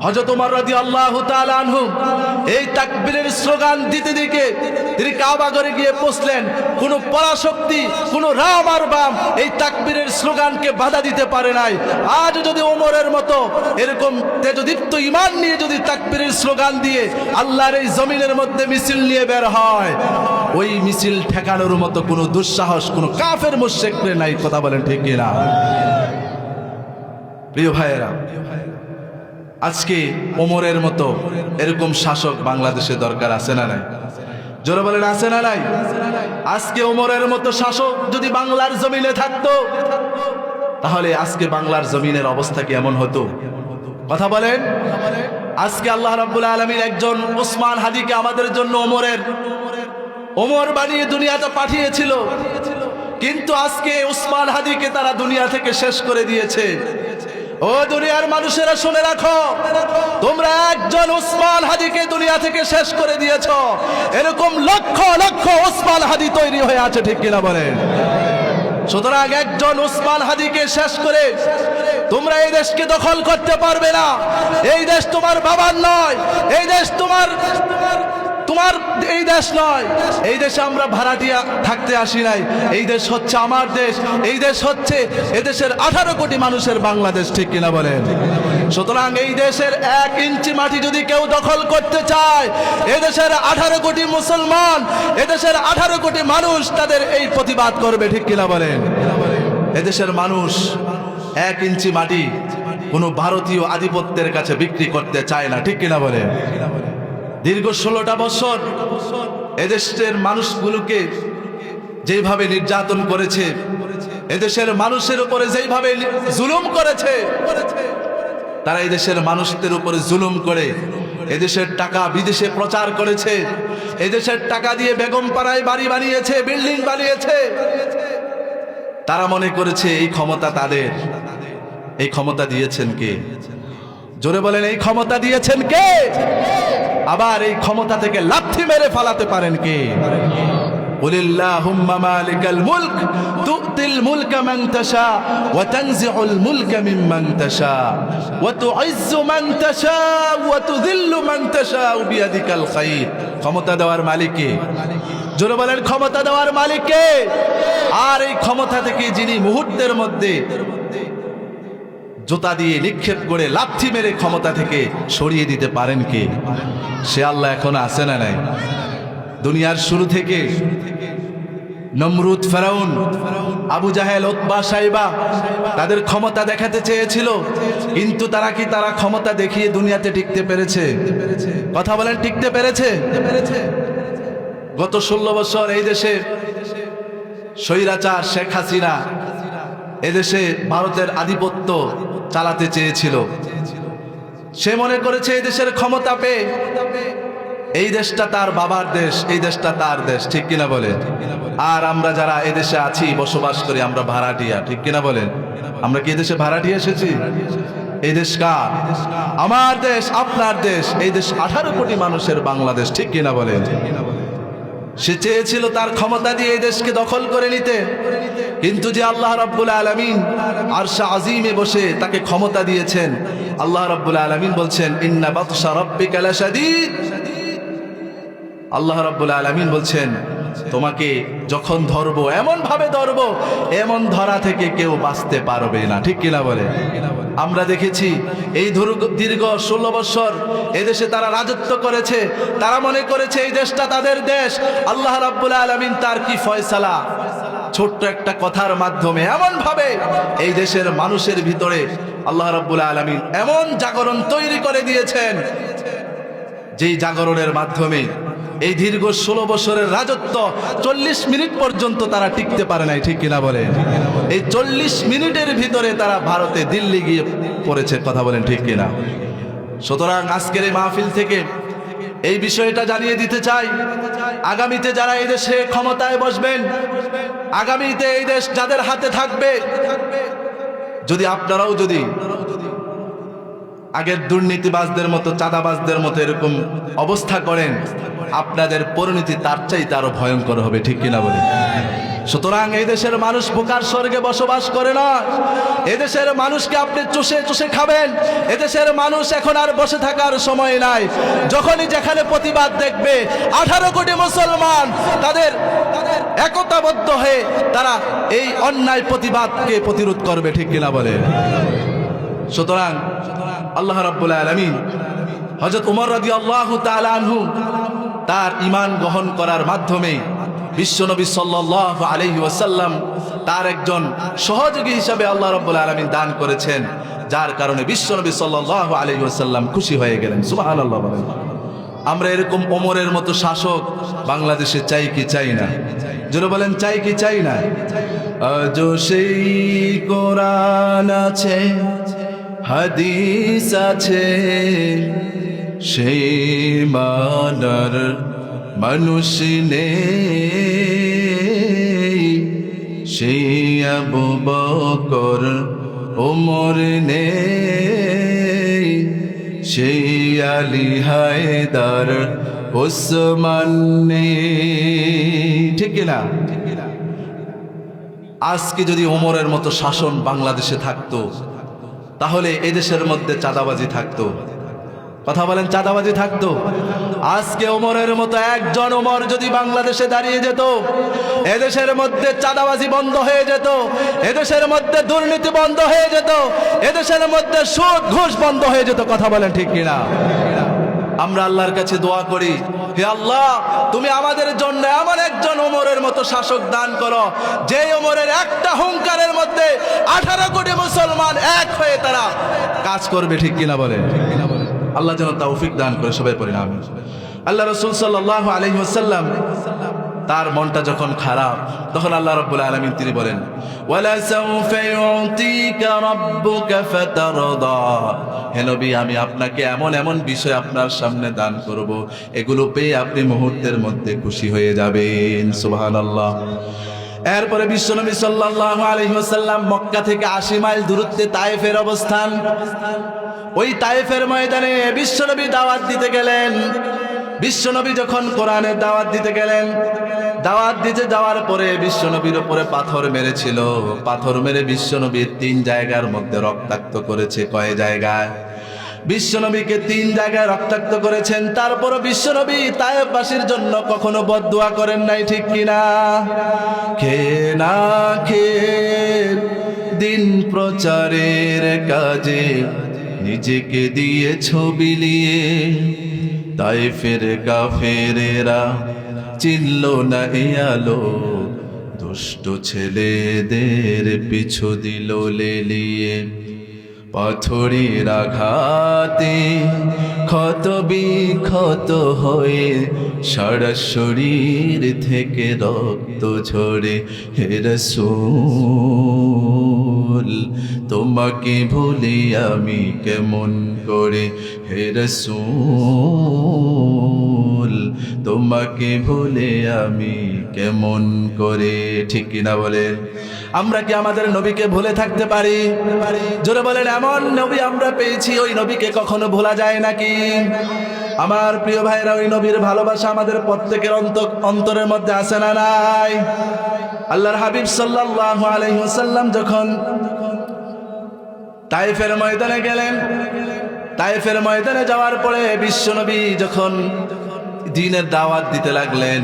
হযরত ওমর রাদিয়াল্লাহু তাআলা আনহু এই তাকবীরের স্লোগান দিতে দিতে তিনি কাবাগরে গিয়ে পৌঁছলেন। কোনো পরাশক্তি, কোনো রাম আর বাম এই তাকবীরের স্লোগানকে বাধা দিতে পারে নাই। আজ যদি ওমরের মতো এরকম তেজদীপ্ত ঈমান নিয়ে যদি তাকবীরের স্লোগান দিয়ে আল্লাহর এই জমিনের মধ্যে মিছিল নিয়ে বের হয়, ওই মিছিল ঠেকানোর মতো কোনো দুঃসাহস কোনো কাফের মুশরিকের নাই। কথা বলেন ঠিক কিনা? প্রিয় ভাইয়েরা, আজকে ওমরের মতো এরকম শাসক বাংলাদেশে দরকার আছে না নাই? জোরে বলেন, আছে না নাই? আজকে ওমরের মতো শাসক যদি বাংলার জমিনে থাকতো, তাহলে আজকে বাংলার জমিনের অবস্থা কি এমন হতো? কথা বলেন। আজকে আল্লাহ রাব্বুল আলামিন একজন ওসমান হাদিকে আমাদের জন্য ওমর বানিয়ে দুনিয়াতে পাঠিয়েছিল, কিন্তু আজকে ওসমান হাদিকে তারা দুনিয়া থেকে শেষ করে দিয়েছে। ও দুনিয়ার মানুষেরা শুনে রাখো, তোমরা একজন ওসমান হাদিকে দুনিয়া থেকে শেষ করে দিয়েছো। এরকম লক্ষ লক্ষ ওসমান হাদি তৈরি হয়ে আছে, ঠিক কিনা বলেন? সুতরাং একজন ওসমান হাদিকে শেষ করে তোমরা এই দেশকে দখল করতে পারবে না। এই দেশ তোমার বাবার নয়, এই দেশ তোমার এই দেশ নয়, এই দেশে আমরা ভাড়াটিয়া থাকতে আসি নাই, এই দেশ হচ্ছে আমার দেশ, এই দেশ হচ্ছে এদেশের 18 কোটি মানুষের বাংলাদেশ, ঠিক কিনা বলেন? সুতরাং এই দেশের 1 ইঞ্চি মাটি যদি কেউ দখল করতে চায়, এদেশের 18 কোটি মুসলমান, এদেশের 18 কোটি মানুষ তাদের এই প্রতিবাদ করবে, ঠিক কিনা বলেন? এদেশের মানুষ 1 ইঞ্চি মাটি কোনো ভারতীয় আধিপত্যের কাছে বিক্রি করতে চায় না, ঠিক কিনা বলেন? দীর্ঘ 16টা বছর এদেশের মানুষগুলোকে যেভাবে নির্যাতন করেছে, এদেশের মানুষের উপরে যেভাবে জুলুম করেছে, তারা এদেশের মানুষদের উপরে জুলুম করে এদেশের টাকা বিদেশে প্রচার করেছে, এদেশের টাকা দিয়ে বেগম পাড়ায় বাড়ি বানিয়েছে, বিল্ডিং বানিয়েছে। তারা মনে করেছে এই ক্ষমতা তাদের। এই ক্ষমতা দিয়েছেন কে? জোরে বলেন, এই ক্ষমতা দিয়েছেন কে? আবার এই ক্ষমতা থেকে লাথি মেরে ফালাতে পারেন কে? কুলিল্লাহুম্মা মালিকাল মুলক তু'তিল মুলকা মান তাশা ওয়া তানজিউল মুলকা মিম্মান তাশা ওয়া তু'ইজ্জু মান তাশা ওয়া তুযিল্লু মান তাশা বিয়াদিকাল খায়র। ক্ষমতা দেওয়ার মালিক কে? জোরে বলেন, ক্ষমতা দেওয়ার মালিক কে? আর এই ক্ষমতা থেকে যিনি মুহূর্তের মধ্যে জুতা দিয়ে নিক্ষেপ করে লাথি মেরে ক্ষমতা থেকে সরিয়ে দিতে পারেন কে? সে আল্লাহ এখন আছে না নাই? দুনিয়ার শুরু থেকে নমরুদ, ফেরাউন, আবু জাহেল, উতবা, সাইবা তাদের ক্ষমতা দেখাতে চেয়েছিল, কিন্তু তারা ক্ষমতা দেখিয়ে দুনিয়াতে টিকতে পেরেছে? কথা বলেন, টিকতে পেরেছে? গত 16 বছর এই দেশে স্বৈরাচার শেখ হাসিনা এদেশে ভারতের আধিপত্য চালাতে চেয়েছিল। সে মনে করেছে এই দেশের ক্ষমতা পেয়ে এই দেশটা তার বাবার দেশ, এই দেশটা তার দেশ, ঠিক কিনা বলেন? আর আমরা যারা এই দেশে আছি, বসবাস করি, আমরা ভাড়াটিয়া, ঠিক কিনা বলেন? আমরা কি এই দেশে ভাড়াটিয়া এসেছি? এই দেশ কার? আমার দেশ, আপনার দেশ। এই দেশ 18 কোটি মানুষের বাংলাদেশ, ঠিক কিনা বলেন? সে চেয়েছিল তার ক্ষমতা দিয়ে এই দেশকে দখল করে নিতে, কিন্তু যে আল্লাহ রাব্বুল আলামিন আরশে আজিমে বসে তাকে ক্ষমতা দিয়েছেন, আল্লাহ রাব্বুল আলামিন বলছেন ইন্না বাতশা রাব্বিকা লাশাদীদ। আল্লাহ রাব্বুল আলামিন বলছেন তোমাকে যখন ধরবো, এমন ভাবে ধরবো, এমন ধরা থেকে কেউ বাঁচতে পারবে না, ঠিক কিনা বলে? আমরা দেখেছি এই দীর্ঘ 16 বছর এদেশে তারা রাজত্ব করেছে, তারা মনে করেছে এই দেশটা তাদের দেশ। আল্লাহ রাব্বুল আলামিন তার কি ফয়সালা, ছোট্ট একটা কথার মাধ্যমে এমন ভাবে এই দেশের মানুষের ভিতরে আল্লাহ রাব্বুল আলামিন এমন জাগরণ তৈরি করে দিয়েছেন, যেই জাগরণের মাধ্যমে এই দীর্ঘ 16 বছরের রাজত্ব 40 মিনিট পর্যন্ত তারা টিকতে পারে নাই, ঠিক কিনা বলে? এই 40 মিনিটের ভিতরে তারা ভারতে, দিল্লি গিয়ে পড়েছে, কথা বলেন, ঠিক কিনা? সুতরাং আজকের এই মাহফিল থেকে এই বিষয়টা জানিয়ে দিতে চাই, আগামীতে যারা এই দেশে ক্ষমতায় বসবেন, আগামীতে এই দেশ যাদের হাতে থাকবে, যদি আপনারাও যদি আগের দুর্নীতিবাজদের মতো, চাঁদাবাজদের মতো এরকম অবস্থা করেন, আপনাদের পরিণতি তার চাইতে আরো ভয়ঙ্কর হবে, ঠিক কিনা বলে? সুতরাং এই দেশের মানুষ বোকার স্বর্গে বসবাস করে না। এদেশের মানুষকে আপনি চুষে চুষে খাবেন। এদেশের মানুষ এখন আর বসে থাকার সময় নাই। যখনই যেখানে প্রতিবাদ দেখবে, 18 কোটি মুসলমান তাদের একতাবদ্ধ হয়ে তারা এই অন্যায় প্রতিবাদকে প্রতিরোধ করবে, ঠিক কিনা বলে? সুতরাং আল্লাহ রাব্বুল আলামিন হযরত ওমর রাদিয়াল্লাহু তাআলা আনহু তার ঈমান গ্রহণ করার মাধ্যমে বিশ্বনবী সাল্লাল্লাহু আলাইহি ওয়াসাল্লাম তার একজন সহযোগী হিসেবে আল্লাহ রাব্বুল আলামিন দান করেছেন, যার কারণে বিশ্বনবী সাল্লাল্লাহু আলাইহি ওয়াসাল্লাম খুশি হয়ে গেলেন। সুবহানাল্লাহ বলেন। আমরা এরকম ওমরের মতো শাসক বাংলাদেশে চাই কি চাই না? জোরে বলেন, চাই কি চাই না? আজও সেই কোরআন আছে, হাদিস আছে, সেই মানার মানুষ নেই, সেই আবু বকর ওমর নেই, সেই আলী হায়দার ওসমান নেই, ঠিক কিনা? আজকে যদি ওমরের মতো শাসন বাংলাদেশে থাকতো, তাহলে এদেশের মধ্যে চাঁদাবাজি থাকতো, কথা বলেন, চাঁদাবাজি থাকতো? আজকে ওমরের মতো একজন ওমর যদি বাংলাদেশে দাঁড়িয়ে যেত, এদেশের মধ্যে চাঁদাবাজি বন্ধ হয়ে যেত, এদেশের মধ্যে দুর্নীতি বন্ধ হয়ে যেত, এদেশের মধ্যে সুদ ঘুষ বন্ধ হয়ে যেত। কথা বলেন ঠিক কিনা? আমরা আল্লাহর কাছে দোয়া করি, হে আল্লাহ, তুমি আমাদের জন্য এমন একজন ওমরের মতো শাসক দান করো, যে ওমরের একটা হুঙ্কারের মধ্যে 18 কোটি মুসলমান এক হয়ে তারা কাজ করবে। ঠিক কিনা বলেন? আল্লাহ যেন তৌফিক দান করে, সবাই পড়ি না আমিন। আল্লাহ রাসূল সাল্লাল্লাহু আলাইহি ওয়াসাল্লাম তার মনটা যখন খারাপ, তখন আল্লাহ রাব্বুল আলামিন তিনি বলেন, ওয়ালা সাউফা ইউতিকা রাব্বুকা ফাতারদা, হে নবী, আমি আপনাকে এমন এমন বিষয় আপনার সামনে দান করব, এগুলো পেয়ে আপনি মুহূর্তের মধ্যে খুশি হয়ে যাবেন। সুবহানাল্লাহ। এরপরে বিশ্বনবী সাল্লাল্লাহু আলাইহি ওয়াসাল্লাম মক্কা থেকে 80 মাইল দূরত্বে তায়েফের অবস্থান। ওই তায়েফের ময়দানে বিশ্বনবী দাওয়াত দিতে গেলেন। বিশ্বনবী যখন কোরআনের দাওয়াত দিতে গেলেন, দাওয়াত দিতে যাওয়ার পরে বিশ্বনবীর উপরে পাথর মেরেছিল। পাথর মেরে বিশ্বনবীর 3 জায়গার মধ্যে রক্তাক্ত করেছে। কয় জায়গায়? বিশ্বনবীকে 3 জায়গায় রক্তাক্ত করেছেন। তারপরও বিশ্বনবী তায়েফবাসীর জন্য কখনো বদদুয়া করেন নাই। ঠিক কিনা? খেয়ে না খেয়ে দিন প্রচারের কাজে নিজেকে দিয়েছ বিলিয়ে, তায়েফের কাফেরেরা চিনল না এ আলো, দুষ্ট ছেলেদের পিছু দিল লেলিয়ে। পাথরের আঘাতে ক্ষত বিক্ষত হয়ে সারা শরীর থেকে রক্ত ঝরে। হে রাসূল, তোমাকে ভুলে আমি কেমন করে? হে রাসূল, তোমাকে ভুলে আমি কেমন করে? ঠিক কিনা বলেন? আমরা কি আমাদের নবীকে ভুলে থাকতে পারি? জোরে বলেন, এমন নবী আমরা পেয়েছি, ওই নবীকে কখনো ভোলা যায় নাকি? আমার প্রিয় ভাইরা, ওই নবীর ভালোবাসা আমাদের প্রত্যেকের অন্তরের মধ্যে আছে না নাই? আল্লাহর হাবিব সাল্লাল্লাহু আলাইহি ওয়াসাল্লাম যখন তায়েফের ময়দানে গেলেন, তায়েফের ময়দানে যাওয়ার পরে বিশ্বনবী যখন দ্বীনের দাওয়াত দিতে লাগলেন,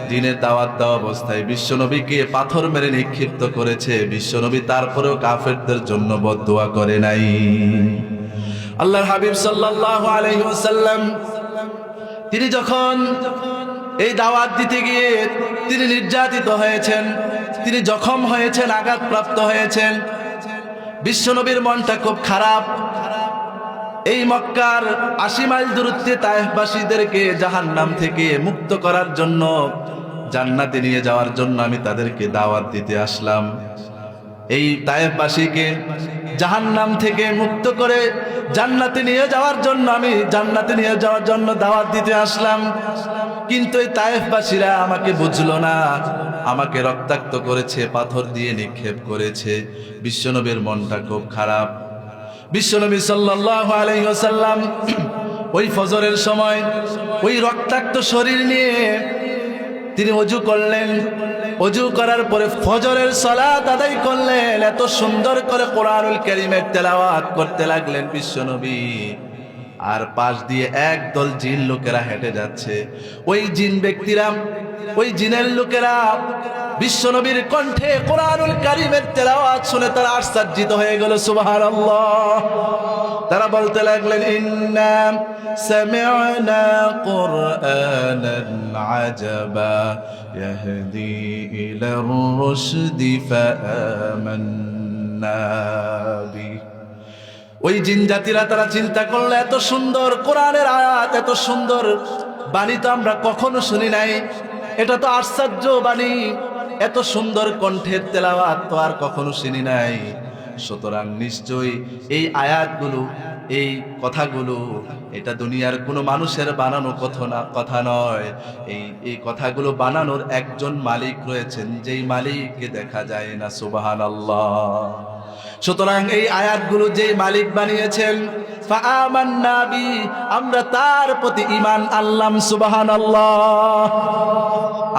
দ্বীনের দাওয়াত দেওয়া অবস্থায় বিশ্বনবীকে পাথর মেরে নিক্ষিপ্ত করেছে। বিশ্বনবী তারপরেও কাফেরদের জন্য বদদুয়া করে নাই। আল্লাহর হাবিব সাল্লাল্লাহু আলাইহি ওয়াসাল্লাম তিনি যখন এই দাওয়াত দিতে গিয়ে তিনি নির্যাতিত হয়েছেন, তিনি জখম হয়েছেন, আঘাতপ্রাপ্ত হয়েছেন। বিশ্বনবীর মনটা খুব খারাপ। এই মক্কার 80 মাইল দূরত্বে তায়েফবাসীদেরকে জাহান্নাম থেকে মুক্ত করার জন্য, জান্নাতে নিয়ে যাওয়ার জন্য আমি তাদেরকে দাওয়াত দিতে আসলাম। এই তায়েফবাসীকে জাহান্নাম থেকে মুক্ত করে জান্নাতে নিয়ে যাওয়ার জন্য, আমি জান্নাতে নিয়ে যাওয়ার জন্য দাওয়াত দিতে আসলাম। কিন্তু এই তায়েফবাসীরা আমাকে বুঝলো না, আমাকে রক্তাক্ত করেছে, পাথর দিয়ে নিক্ষেপ করেছে। বিশ্বনবীর মনটা খুব খারাপ। বিশ্বনবী সাল্লাল্লাহু আলাইহি ওয়াসাল্লাম ওই ফজরের সময় ওই রক্তাক্ত শরীর নিয়ে তিনি ওযু করলেন। ওযু করার পরে ফজরের সালাত আদায় করলেন। এত সুন্দর করে কোরআনুল কারীমের তেলাওয়াত করতে লাগলেন বিশ্বনবী। আর পাশ দিয়ে একদল জিন লোকেরা হেঁটে যাচ্ছে। ওই জিন ব্যক্তিরা, ওই জিনের লোকেরা বিশ্বনবীর কণ্ঠে কোরআনুল কারীমের তেলাওয়াত শুনে তারা আশ্চর্যিত হয়ে গেল। সুবহানাল্লাহ। তারা বলতে লাগলেন, ইন্না সামি'না কুরআনান আজাবা ইয়াহদি ইলার রুশদি ফাআমান্না বিহি। ওই জিন জাতিরা তারা চিন্তা করলো, এত সুন্দর কোরআনের আয়াত, এত সুন্দর বাণী তো আমরা কখনো শুনি নাই। এটা তো আশ্চর্য বাণী, এত সুন্দর কণ্ঠের তেলাওয়াত তো আর কখনো শুনি নাই। সুতরাং নিশ্চয়ই এই আয়াতগুলো, এই কথাগুলো, এটা দুনিয়ার কোনো মানুষের বানানো কথা নয়। এই কথাগুলো বানানোর একজন মালিক রয়েছেন, যেই মালিককে দেখা যায় না। সুবহানাল্লাহ। সুতরাং এই আয়াতগুলো যে মালিক বানিয়েছেন, ফাআমান্না বি, আমরা তার প্রতি ঈমান আনলাম। সুবহানাল্লাহ।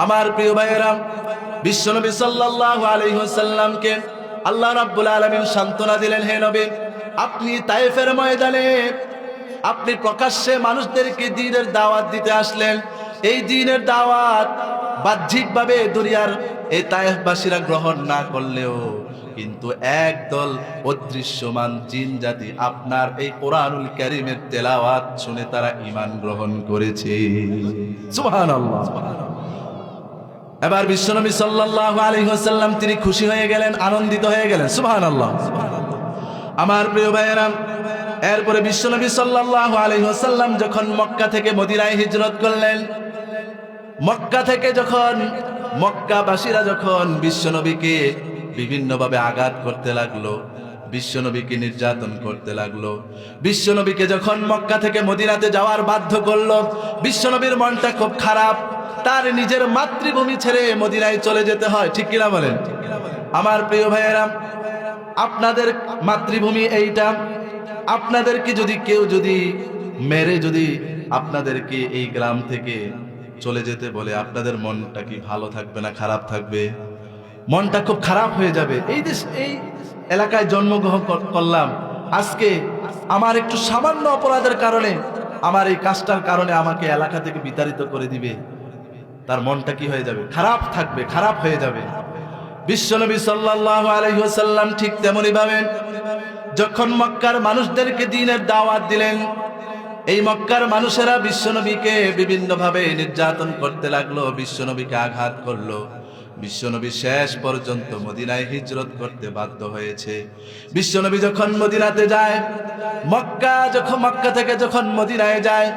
আমার প্রিয় ভাইয়েরা, বিশ্বনবী সাল্লাল্লাহু আলাইহি ওয়াসাল্লামকে আল্লাহ রাব্বুল আলামিন সান্ত্বনা দিলেন, হে নবী, আপনি তায়েফের ময়দানে আপনি প্রকাশ্যে মানুষদেরকে দ্বীনের দাওয়াত দিতে আসলেন। এই দ্বীনের দাওয়াত বাহ্যিকভাবে দুনিয়ার এই তায়েফবাসীরা গ্রহণ না করলেও কিন্তু একদল অদৃশ্যমান জিন জাতি আপনার এই কোরআনুল কারীমের তেলাওয়াত শুনে তারা ঈমান গ্রহণ করেছে। সুবহানাল্লাহ। এবার বিশ্বনবী সাল্লাল্লাহু আলাইহি ওয়াসাল্লাম তিনি খুশি হয়ে গেলেন, আনন্দিত হয়ে গেলেন। সুবহানাল্লাহ। আমার প্রিয় ভাইয়েরা, এরপরে বিশ্বনবী সাল্লাল্লাহু আলাইহি ওয়াসাল্লাম যখন মক্কা থেকে মদিনায় হিজরত করলেন, মক্কা থেকে যখন মক্কাবাসীরা যখন বিশ্বনবীকে বিভিন্নভাবে আঘাত করতে লাগলো, বিশ্বনবীকে নির্যাতন করতে লাগলো, বিশ্বনবীকে যখন মক্কা থেকে মদিনাতে যাওয়ার বাধ্য করলো, বিশ্বনবীর মনটা খুব খারাপ। তার নিজের মাতৃভূমি ছেড়ে মদিনায় চলে যেতে হয়, ঠিক কিনা বলেন? আমার প্রিয় ভাইয়েরা, আপনাদের মাতৃভূমি এইটা, আপনাদেরকে যদি কেউ যদি মেরে যদি আপনাদেরকে এই গ্রাম থেকে চলে যেতে বলে, আপনাদের মনটা কি ভালো থাকবে না খারাপ থাকবে? মনটা খুব খারাপ হয়ে যাবে। এই দেশ এই এলাকায় জন্মগ্রহণ করলাম, আজকে আমার একটু সামান্য অপরাধের কারণে, আমার এই কাজটার কারণে আমাকে এলাকা থেকে বিতাড়িত করে দিবে, তার মনটা কি হয়ে যাবে? খারাপ থাকবে, খারাপ হয়ে যাবে। বিশ্বনবী সাল্লাল্লাহু আলাইহি ওয়াসাল্লাম ঠিক তেমনি ভাবে যখন মক্কার মানুষদেরকে দ্বীনের দাওয়াত দিলেন, এই মক্কার মানুষেরা বিশ্বনবীকে বিভিন্নভাবে নির্যাতন করতে লাগলো, বিশ্বনবীকে আঘাত করলো। বিশ্বনবী শেষ পর্যন্ত মদিনায় হিজরত করতে বাধ্য হয়েছে। বিশ্বনবী যখন মদিনাতে যায়, মক্কা থেকে যখন মদিনায় যায়,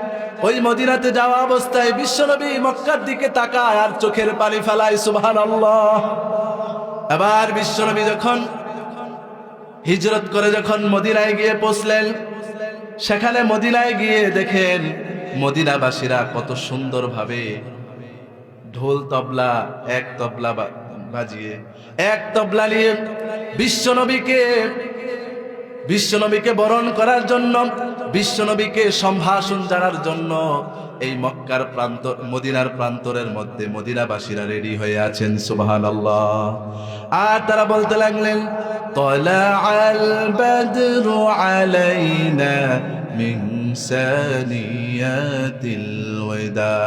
ওই মদিনাতে যাওয়া অবস্থায় বিশ্বনবী মক্কার দিকে তাকায় আর চোখের পানি ফেলায়। সুবহানাল্লাহ। এবার বিশ্বনবী যখন হিজরত করে যখন মদিনায় গিয়ে পৌঁছলেন, সেখানে মদিনায় গিয়ে দেখেন মদিনাবাসীরা কত সুন্দরভাবে ঢোল তবলা, এক তবলা বাজিয়ে, এক তবলা নিয়ে বিশ্বনবীকে বরণ করার জন্য, বিশ্বনবীকে সম্ভাষণ জানার জন্য এই মক্কার প্রান্তর, মদিনার প্রান্তরের মধ্যে মদিনাবাসীরা রেডি হয়ে আছেন। সুবহানাল্লাহ। আর তারা বলতে লাগলেন, তালাআল বাদরু আলাইনা মিন সানিয়াতিল ওয়াদা।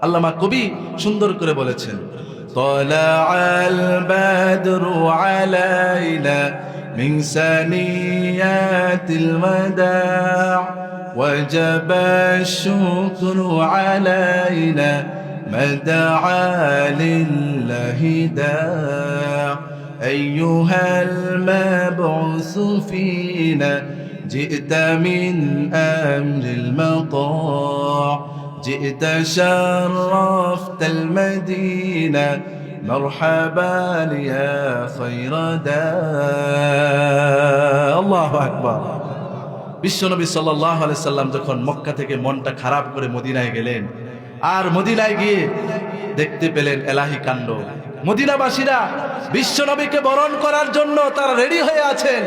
আল্লামা কবি সুন্দর করে বলেছেন, তালাআল বাদরু আলাইনা মিন সানিয়াতিল ওয়াদা ওয়াজাবা শুকরু আলাইনা মাদআ লিল্লাহি দা আইয়ুহাল মাবউসু ফিনা جئت من أمر المطاع جئت شرفت المدينة مرحبا يا خير داع الله أكبر। বিশ্বনবী সাল্লাল্লাহু আলাইহি সাল্লাম যখন মক্কা থেকে মনটা খারাপ করে মদিনায় গেলেন, আর মদিনায় গিয়ে দেখতে পেলেন এলাহি কাণ্ড। মদিনাবাসীরা বিশ্বনবীকে বরণ করার জন্য তারা রেডি হয়ে আছেন,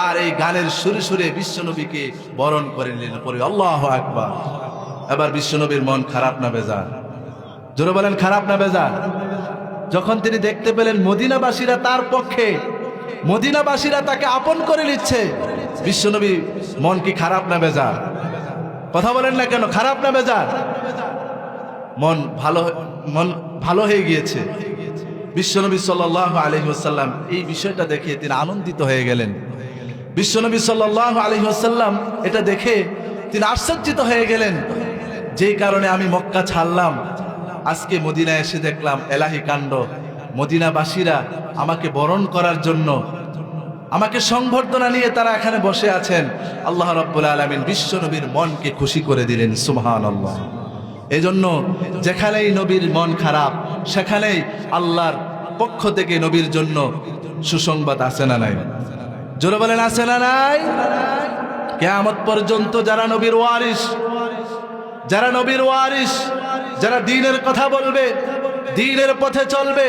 আর এই গানের সুরে সুরে বিশ্বনবীকে বরণ করে নিলেন পরে। আল্লাহু আকবার। এবার বিশ্বনবীর মন খারাপ না বেজার? জোরে বলেন, খারাপ না বেজার? যখন তিনি দেখতে পেলেন মদিনাবাসীরা তার পক্ষে, মদিনাবাসীরা তাকে আপন করে নিচ্ছে, বিশ্বনবী মন কি খারাপ না বেজার? কথা বলেন না কেন, খারাপ না বেজার? মন ভালো হয়ে গিয়েছে। বিশ্বনবী সাল্লাল্লাহু আলাইহি ওয়াসাল্লাম এই বিষয়টা দেখে তিনি আনন্দিত হয়ে গেলেন। বিশ্বনবী সাল্লাল্লাহু আলাইহি ওয়াসাল্লাম এটা দেখে তিনি আশ্চর্যিত হয়ে গেলেন, যেই কারণে আমি মক্কা ছাড়লাম, আজকে মদিনায় এসে দেখলাম এলাহি কাণ্ড। মদিনাবাসীরা আমাকে বরণ করার জন্য, আমাকে সংবর্ধনা নিয়ে তারা এখানে বসে আছেন। আল্লাহ রাব্বুল আলামিন বিশ্বনবীর মনকে খুশি করে দিলেন। সুবহানাল্লাহ। এজন্য যেখানেই নবীর মন খারাপ, সেখানেই আল্লাহর পক্ষ থেকে নবীর জন্য সুসংবাদ আছে না নাই? জোরে বলেন, আছে না নাই? কিয়ামত পর্যন্ত যারা নবীর ওয়ারিস, যারা নবীর ওয়ারিস, যারা দ্বীনের কথা বলবে, দ্বীনের পথে চলবে,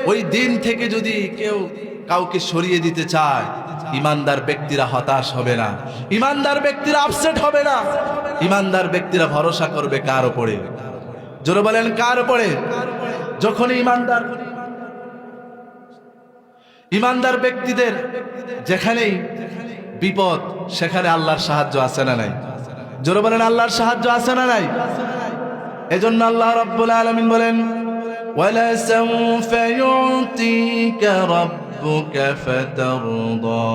ওই দিন থেকে যদি কেউ কাউকে সরিয়ে দিতে চায়, ইমানদার ব্যক্তিরা হতাশ হবে না, ইমানদার ব্যক্তিরা আপসেট হবে না, ইমানদার ব্যক্তিরা ভরসা করবে কার উপরে? জোরে বলেন, কার উপরে? যখন ইমানদার ব্যক্তিদের যেখানেই বিপদ, সেখানে আল্লাহর সাহায্য আছে না নাই? জোরে বলেন, আল্লাহর সাহায্য আছে না নাই? এজন্য আল্লাহ রাব্বুল আলামিন বলেন, ওয়ালা সাউফা ইউতিকা রাব্বুকা ফাতারদা।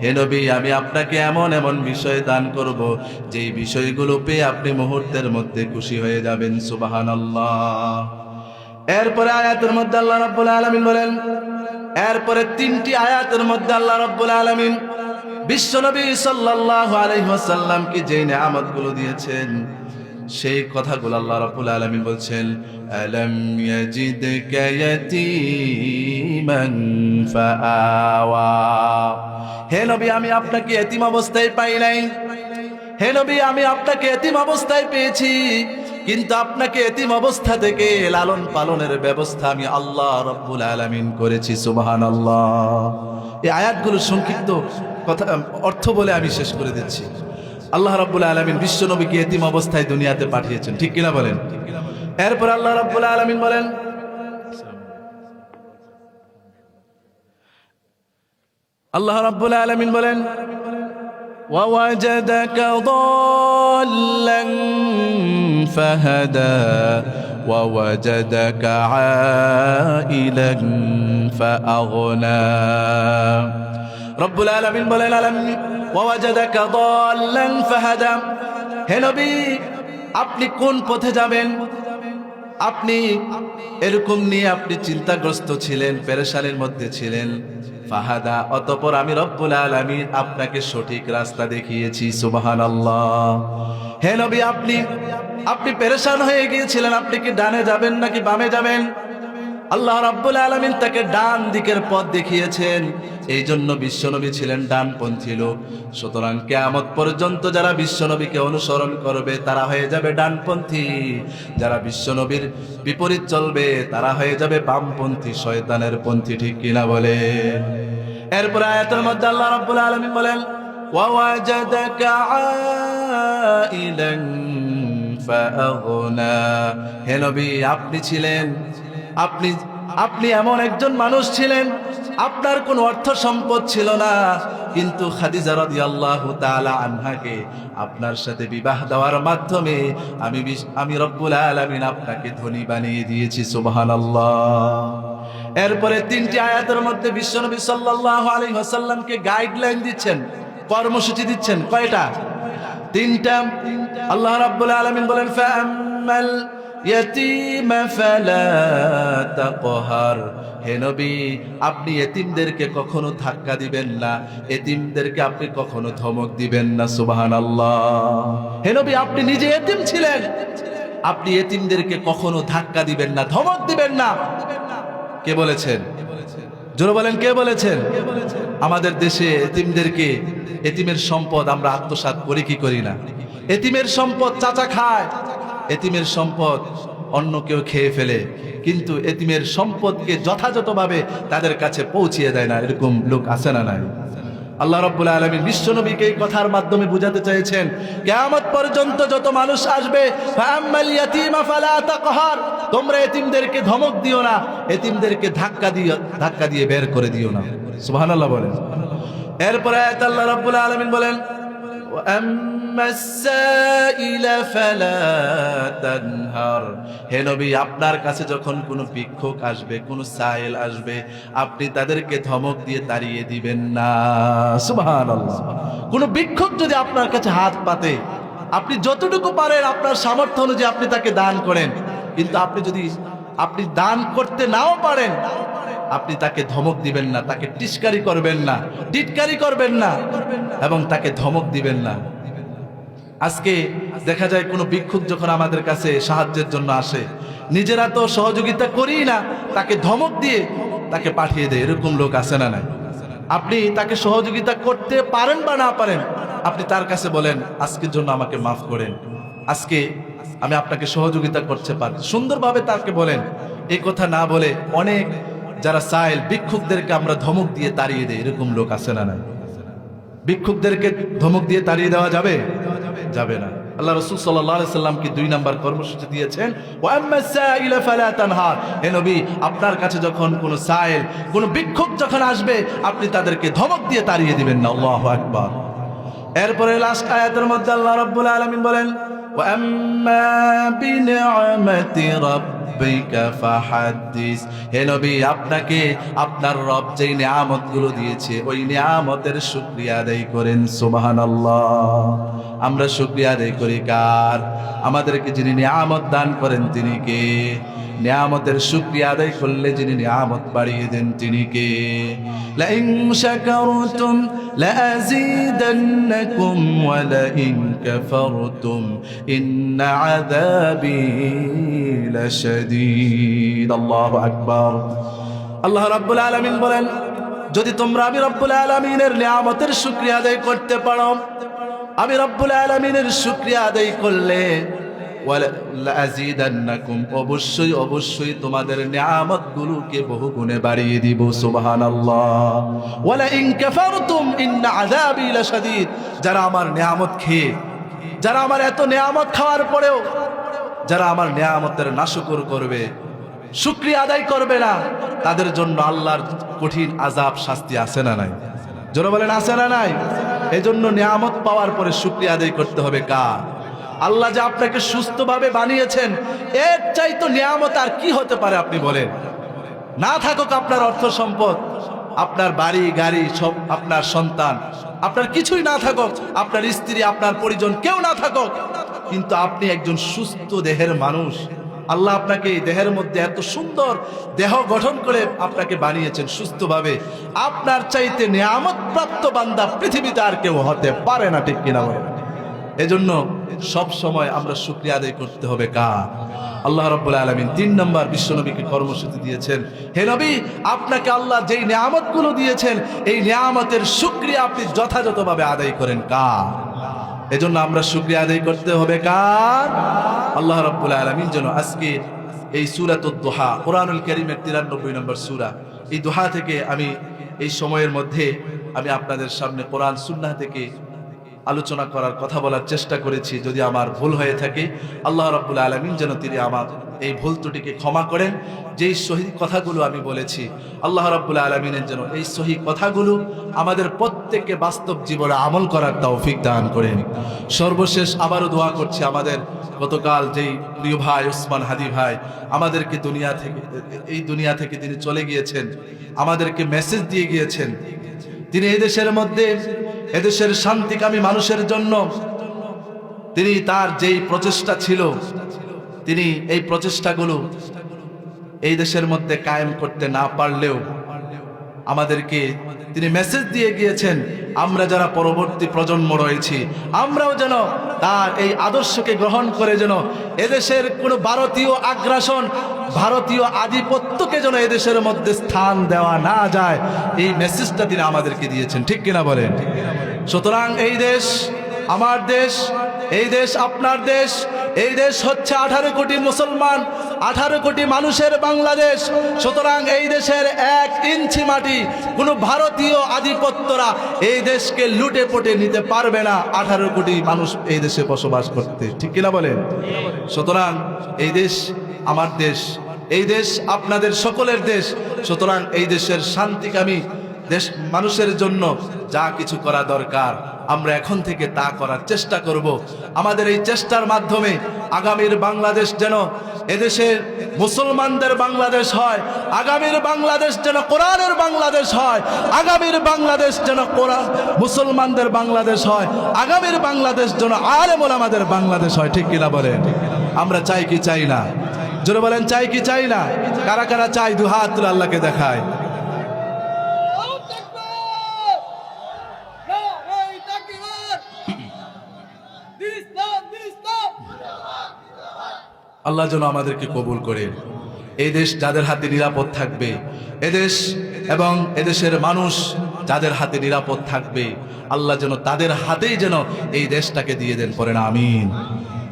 হে নবী, আমি আপনাকে এমন এমন বিষয় দান করব যেই বিষয়গুলো পেয়ে আপনি মুহূর্তের মধ্যে খুশি হয়ে যাবেন। সুবহানাল্লাহ। এরপরে আয়াতের মধ্যে আল্লাহ রাব্বুল আলামিন বলেন, এরপরে 3টি আয়াতের মধ্যে আল্লাহ রাব্বুল আলামিন বিশ্বনবী সাল্লাল্লাহু আলাইহি ওয়াসাল্লামকে যে নিয়ামতগুলো দিয়েছেন সেই কথাগুলো আল্লাহ রাব্বুল আলামিন বলছেন, আলাম ইয়াজিদকা ইয়াতীমান ফাআওয়া। হে নবী, আমি আপনাকে এতিম অবস্থায় পাই নাই। হে নবী, আমি আপনাকে এতিম অবস্থায় পেয়েছি, কিন্তু আপনাকে এতিম অবস্থা থেকে লালন পালনের ব্যবস্থা আমি আল্লাহ রাব্বুল আলামিন করেছি। সুবহানাল্লাহ। এই আয়াতগুলো সংক্ষিপ্ত কথা অর্থ বলে আমি শেষ করে দিচ্ছি। আল্লাহ রাব্বুল আলামিন বিশ্ব নবীকে এতিম অবস্থায় দুনিয়াতে পাঠিয়েছেন, ঠিক কিনা বলেন? এরপর আল্লাহ রাব্বুল আলামিন বলেন, আল্লাহ রাব্বুল আলামিন বলেন, ووجدك ضالا فهدى ووجدك عائلا فأغنى। রব্বুল আলামিন বলেন, ওয়াজাদাক দাল্লান ফাহাদা। হে নবী, আপনি কোন পথে যাবেন? আপনি এরকম নিয়ে আপনি চিন্তাগ্রস্ত ছিলেন, পেরেশানির মধ্যে ছিলেন। ফাহাদা, অতঃপর আমি রব্বুল আলামিন আপনাকে সঠিক রাস্তা দেখিয়েছি। সুবহানাল্লাহ। হে নবী, আপনি পেরেশান হয়ে গিয়েছিলেন, আপনি কি ডানে যাবেন নাকি বামে যাবেন? আল্লাহ রাব্বুল আলামিন তাকে ডান দিকের পথ দেখিয়েছেন। এই জন্য বিশ্বনবী ছিলেন ডানপন্থী লোক। সুতরাং কিয়ামত পর্যন্ত যারা বিশ্বনবীকে অনুসরণ করবে তারা হয়ে যাবে ডানপন্থী, যারা বিশ্বনবীর বিপরীত চলবে তারা হয়ে যাবে বামপন্থী, শয়তানের পন্থী, ঠিক কিনা বলে? এরপর আয়াতের মধ্যে আল্লাহ রাব্বুল আলামিন বলেন, ওয়াজাদাকা আইলান ফাআগনা। হে নবী, আপনি ছিলেন আপনি এমন একজন মানুষ ছিলেন, আপনার কোনো অর্থ সম্পদ ছিল না, কিন্তু খাদিজা রাদিয়াল্লাহু তাআলা আনহাকে আপনার সাথে বিবাহ দেওয়ার মাধ্যমে আমি রব্বুল আলামিন আপনাকে ধনী বানিয়ে দিয়েছি। সুবহানাল্লাহ। এরপরে 3টি আয়াতের মধ্যে বিশ্বনবী সাল্লাল্লাহু আলাইহি ওয়াসাল্লামকে গাইডলাইন দিচ্ছেন, কর্মসূচি দিচ্ছেন। কয়টা? 3টা। আল্লাহ রাব্বুল আলামিন বলেন, ফাআম্মাল ইয়াতীম ফালা তাকহার। হে নবী, আপনি এতিমদেরকে কখনো ধাক্কা দিবেন না, এতিমদেরকে আপনি কখনো ধমক দিবেন না। সুবহানাল্লাহ। হে নবী, আপনি নিজে এতিম ছিলেন, আপনি এতিমদেরকে কখনো ধাক্কা দিবেন না, ধমক দিবেন না। কে বলেছেন? জোরে বলেন, কে বলেছেন? আমাদের দেশে এতিমদেরকে, এতিমের সম্পদ আমরা আত্মসাৎ করি কি করি না? এতিমের সম্পদ চাচা খায়, এতিমের সম্পদ অন্য কেউ খেয়ে ফেলে, কিন্তু এতিমের সম্পদকে যথাযথভাবে তাদের কাছে পৌঁছিয়ে দেয় না। এরকম লোক আছে না নাই? আল্লাহ রাব্বুল আলামিন বিশ্বনবীকে এই কথার মাধ্যমে বুঝাতে চেয়েছেন, কিয়ামত পর্যন্ত যত মানুষ আসবে, ফাআম্মাল ইয়াতীমা ফালা তাকহার, তোমরা এতিমদেরকে ধমক দিও না, এতিমদেরকে ধাক্কা দিয়ে বের করে দিও না। সুবহানাল্লাহ বলেন। এরপর আয়াত আল্লাহ রাব্বুল আলামিন বলেন, ওয়াম্মাস সাইলা ফালা তানহার। হে নবী, আপনার কাছে যখন কোনো ভিক্ষুক আসবে, কোনো সাইল আসবে, আপনি তাদেরকে ধমক দিয়ে তাড়িয়ে দিবেন না। সুবহানাল্লাহ। কোনো ভিক্ষুক যদি আপনার কাছে হাত পাতে, আপনি যতটুকু পারেন আপনার সামর্থ্য অনুযায়ী আপনি তাকে দান করেন, কিন্তু আপনি দান করতে নাও পারেন, আপনি তাকে ধমক দিবেন না, তাকে টিটকারি করবেন না, টিটকারি করবেন না এবং তাকে ধমক দিবেন না। আজকে দেখা যায় কোনো ভিক্ষুক যখন আমাদের কাছে সাহায্যের জন্য আসে, নিজেরা তো সহযোগিতা করি না, তাকে ধমক দিয়ে তাকে পাঠিয়ে দেয়। এরকম লোক আছে না নাই? আপনি তাকে সহযোগিতা করতে পারেন বা না পারেন, আপনি তার কাছে বলেন, আজকের জন্য আমাকে মাফ করেন, আজকে আমি আপনাকে সহযোগিতা করতে পারি, সুন্দরভাবে তাকে বলেন। এই কথা না বলে অনেক যারা সাইল, ভিক্ষুকদেরকে আমরা ধমক দিয়ে তাড়িয়ে দেই। এরকম লোক আছে না নাই? ভিক্ষুকদেরকে ধমক দিয়ে তাড়িয়ে দেওয়া যাবে? যাবে না। আল্লাহ রাসূল সাল্লাল্লাহু আলাইহি সাল্লাম কি 2 নাম্বার কর্মসূচি দিয়েছেন, ওয়া আম্মা সাইলা ফালা তানহার। হে নবী, আপনার কাছে যখন কোন সাইল, কোন ভিক্ষুক যখন আসবে, আপনি তাদেরকে ধমক দিয়ে তাড়িয়ে দিবেন না। আল্লাহু আকবার। এরপরে লাস্ট আয়াতের মধ্যে আল্লাহ রাব্বুল আলামিন বলেন, ওয়া আম্মা বিনিআমাতি রাব্বিকা ফাহাদ্দিস। হে নবী, আপনাকে আপনার রব যেই নিয়ামতগুলো দিয়েছে ওই নিয়ামতের শুকরিয়া আদায় করেন। সুবহানাল্লাহ। আমরা শুকরিয়া আদায় করি কার? আমাদেরকে যিনি নিয়ামত দান করেন তিনি কে? নিয়ামতের শুকরিয়া আদায় করলে যিনি নিয়ামত বাড়িয়ে দেন তিনি কে? লাইন শাকারতুম লাযীদান্নাকুম ওয়া লাইন কাফারতুম ইন্না আযাবী লাশাদীদ। আল্লাহু আকবার। আল্লাহ রাব্বুল আলামিন বলেন, যদি তোমরা আমি রব্বুল আলামিনের নিয়ামতের শুকরিয়া আদায় করতে পারো, আমি রব্বুল আলামিনের শুকরিয়া আদায় করলে লাযীদান্নাকুম, অবশ্যই অবশ্যই তোমাদের নিয়ামতগুলোকে বহু গুণে বাড়িয়ে দিব। সুবহানাল্লাহ। ওয়ালা ইন কাফারতুম ইন্না আযাবী লাশাদীদ। যারা আমার নিয়ামত খেয়ে, যারা আমার এত নিয়ামত খাওয়ার পরেও যারা আমার নিয়ামতের নাশুকর করবে, শুকরিয়া আদায় করবে না, তাদের জন্য আল্লাহর কঠিন আযাব শাস্তি আছে না নাই? জোরে বলেন, আছে না নাই? এজন্য নিয়ামত পাওয়ার পরে শুকরিয়া আদায় করতে হবে কার? আল্লাহ যে আপনাকে সুস্থভাবে বানিয়েছেন, এর চাইতে নিয়ামত আর কি হতে পারে আপনি বলেন? না থাকুক আপনার অর্থ সম্পদ, আপনার বাড়ি গাড়ি, সব আপনার সন্তান, আপনার কিছুই না থাকুক, আপনার স্ত্রী, আপনার পরিজন কেউ না থাকুক, কিন্তু আপনি একজন সুস্থ দেহের মানুষ। আল্লাহ আপনাকে এই দেহের মধ্যে এত সুন্দর দেহ গঠন করে আপনাকে বানিয়েছেন সুস্থভাবে। আপনার চাইতে নিয়ামত প্রাপ্ত বান্দা পৃথিবীতে আর কেউ হতে পারে না, ঠিক কিনা বলেন? এজন্য সব সময় আমরা শুকরিয়া আদায় করতে হবে কার? আল্লাহ রাব্বুল আলামিন 3 নম্বর বিশ্বনবীকে কর্মসূচি দিয়েছেন, হে নবী, আপনাকে আল্লাহ যেই নিয়ামতগুলো দিয়েছেন এই নিয়ামতের শুকরিয়া আপনি যথাযথভাবে আদায় করেন কার? এজন্য আমরা শুকরিয়া আদায় করতে হবে কার? আল্লাহ রাব্বুল আলামিন যেন আজকে এই সূরাতুদ দুহা, কোরআনুল কারীমের 93 নম্বর সূরা, এই দুহা থেকে আমি এই সময়ের মধ্যে আমি আপনাদের সামনে কোরআন সুন্নাহ থেকে আলোচনা করার কথা বলার চেষ্টা করেছি। যদি আমার ভুল হয়ে থাকে আল্লাহ রাব্বুল আলামিন যেন তিনি আমার এই ভুল ত্রুটিকে ক্ষমা করেন। যেই সহি কথাগুলো আমি বলেছি আল্লাহ রাব্বুল আলামিনের যেন এই সহি কথাগুলো আমাদের প্রত্যেককে বাস্তব জীবনে আমল করার তৌফিক দান করেন। সর্বশেষ আবারও দোয়া করছি, আমাদের গতকাল যেই প্রিয় ভাই ওসমান হাদি ভাই আমাদেরকে এই দুনিয়া থেকে তিনি চলে গিয়েছেন, আমাদেরকে মেসেজ দিয়ে গিয়েছেন। তিনি এদেশের মধ্যে এদেশের শান্তিকামী মানুষের জন্য তিনি তার যেই প্রচেষ্টা ছিল, তিনি এই প্রচেষ্টাগুলো এই দেশের মধ্যে কায়েম করতে না পারলেও আমাদেরকে তিনি মেসেজ দিয়ে গিয়েছেন, আমরা যারা পরবর্তী প্রজন্ম রয়েছি আমরাও যেন তার এই আদর্শকে গ্রহণ করে যেন এদেশের কোনো ভারতীয় আগ্রাসন, ভারতীয় আধিপত্যকে যেন এদেশের মধ্যে স্থান দেওয়া না যায়, এই মেসেজটা তিনি আমাদেরকে দিয়েছেন, ঠিক কিনা বলেন? সুতরাং এই দেশ আমার দেশ, এই দেশ আপনার দেশ, এই দেশ হচ্ছে 18 কোটি মুসলমান, 18 কোটি মানুষের বাংলাদেশ। সুতরাং এই দেশের 1 ইঞ্চি মাটি কোনো ভারতীয় আধিপত্যরা এই দেশকে লুটে পুটে নিতে পারবে না। 18 কোটি মানুষ এই দেশে বসবাস করতে, ঠিক কিনা বলেন? সুতরাং এই দেশ আমার দেশ, এই দেশ আপনাদের সকলের দেশ। সুতরাং এই দেশের শান্তিকামী দেশ মানুষের জন্য যা কিছু করা দরকার আমরা এখন থেকে তা করার চেষ্টা করব। আমাদের এই চেষ্টার মাধ্যমে আগামীর বাংলাদেশ যেন এদেশের মুসলমানদের বাংলাদেশ হয়, আগামীর বাংলাদেশ যেন কোরআনের বাংলাদেশ হয়, আগামীর বাংলাদেশ যেন কোরআন মুসলমানদের বাংলাদেশ হয়, আগামীর বাংলাদেশ যেন আলেম ওলামাদের বাংলাদেশ হয়, ঠিক কিনা বলেন? আমরা চাই কি চাই না? জোরে বলেন, চাই কি চাই না? কারা কারা চাই? দু হাত তুলে আল্লাহকে দেখায়। আল্লাহ যেন আমাদেরকে কবুল করেন। এই দেশ যাদের হাতে নিরাপদ থাকবে, এদেশ এবং এদেশের মানুষ যাদের হাতে নিরাপদ থাকবে, আল্লাহ যেন তাদের হাতেই যেন এই দেশটাকে দিয়ে দেন। পড়েন আমিন।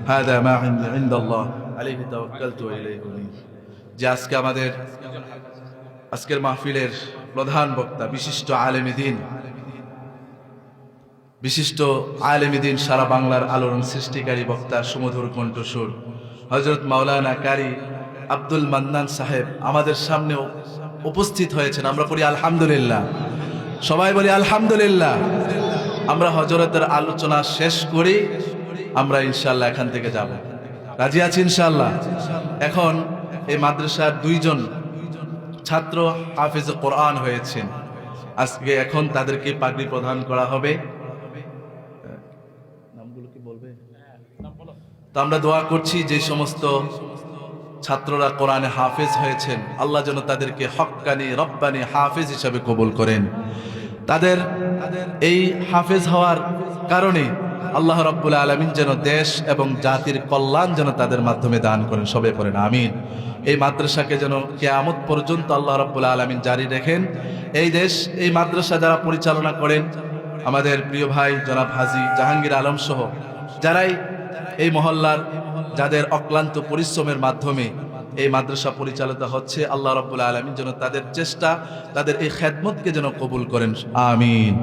হাদা মা ইনদাল্লাহ আলাইহি তাওয়াক্কালতু ওয়া ইলাইহি উনীব। যে আজকে আমাদের আজকের মাহফিলের প্রধান বক্তা, বিশিষ্ট আলেমে দ্বীন, বিশিষ্ট আলেমীদ্বীন সারা বাংলার আলোড়ন সৃষ্টিকারী বক্তা সুমধুর কণ্ঠস্বর হযরত মাওলানা কারি আব্দুল মান্নান সাহেব আমাদের সামনে উপস্থিত হয়েছেন। আমরা পড়ি আলহামদুলিল্লাহ, সবাই বলি আলহামদুলিল্লাহ। আমরা হযরতের আলোচনা শেষ করি, আমরা ইনশাআল্লাহ এখান থেকে যাব। রাজি আছি ইনশাআল্লাহ? এখন এই মাদ্রাসার 2 জন ছাত্র হাফেজ কোরআন হয়েছেন আজকে, এখন তাদেরকে পাগড়ি প্রদান করা হবে। নামগুলো কি বলবে? তো আমরা দোয়া করছি যে সমস্ত ছাত্ররা কোরআনে হাফেজ হয়েছেন, আল্লাহ যেন তাদেরকে হক্কানি রব্বানি হাফেজ হিসাবে কবুল করেন। তাদের এই হাফেজ হওয়ার কারণে আল্লাহ রাব্বুল আলামিন যেন দেশ এবং জাতির কল্যাণ যেন তাদের মাধ্যমে দান করেন, সবাই পড়েন আমিন। এই মাদ্রাসাকে যেন কিয়ামত পর্যন্ত আল্লাহ রাব্বুল আলামিন জারি রাখেন। এই দেশ, এই মাদ্রাসা যারা পরিচালনা করেন, আমাদের প্রিয় ভাই জনাব হাজী জাহাঙ্গীর আলম সহ যারাই এই মহল্লার, যাদের অক্লান্ত পরিশ্রমের মাধ্যমে এই মাদ্রাসা পরিচালিত হচ্ছে, আল্লাহ রাব্বুল আলামিন যেন তাদের চেষ্টা, তাদের এই খেদমতকে যেন কবুল করেন আমিন।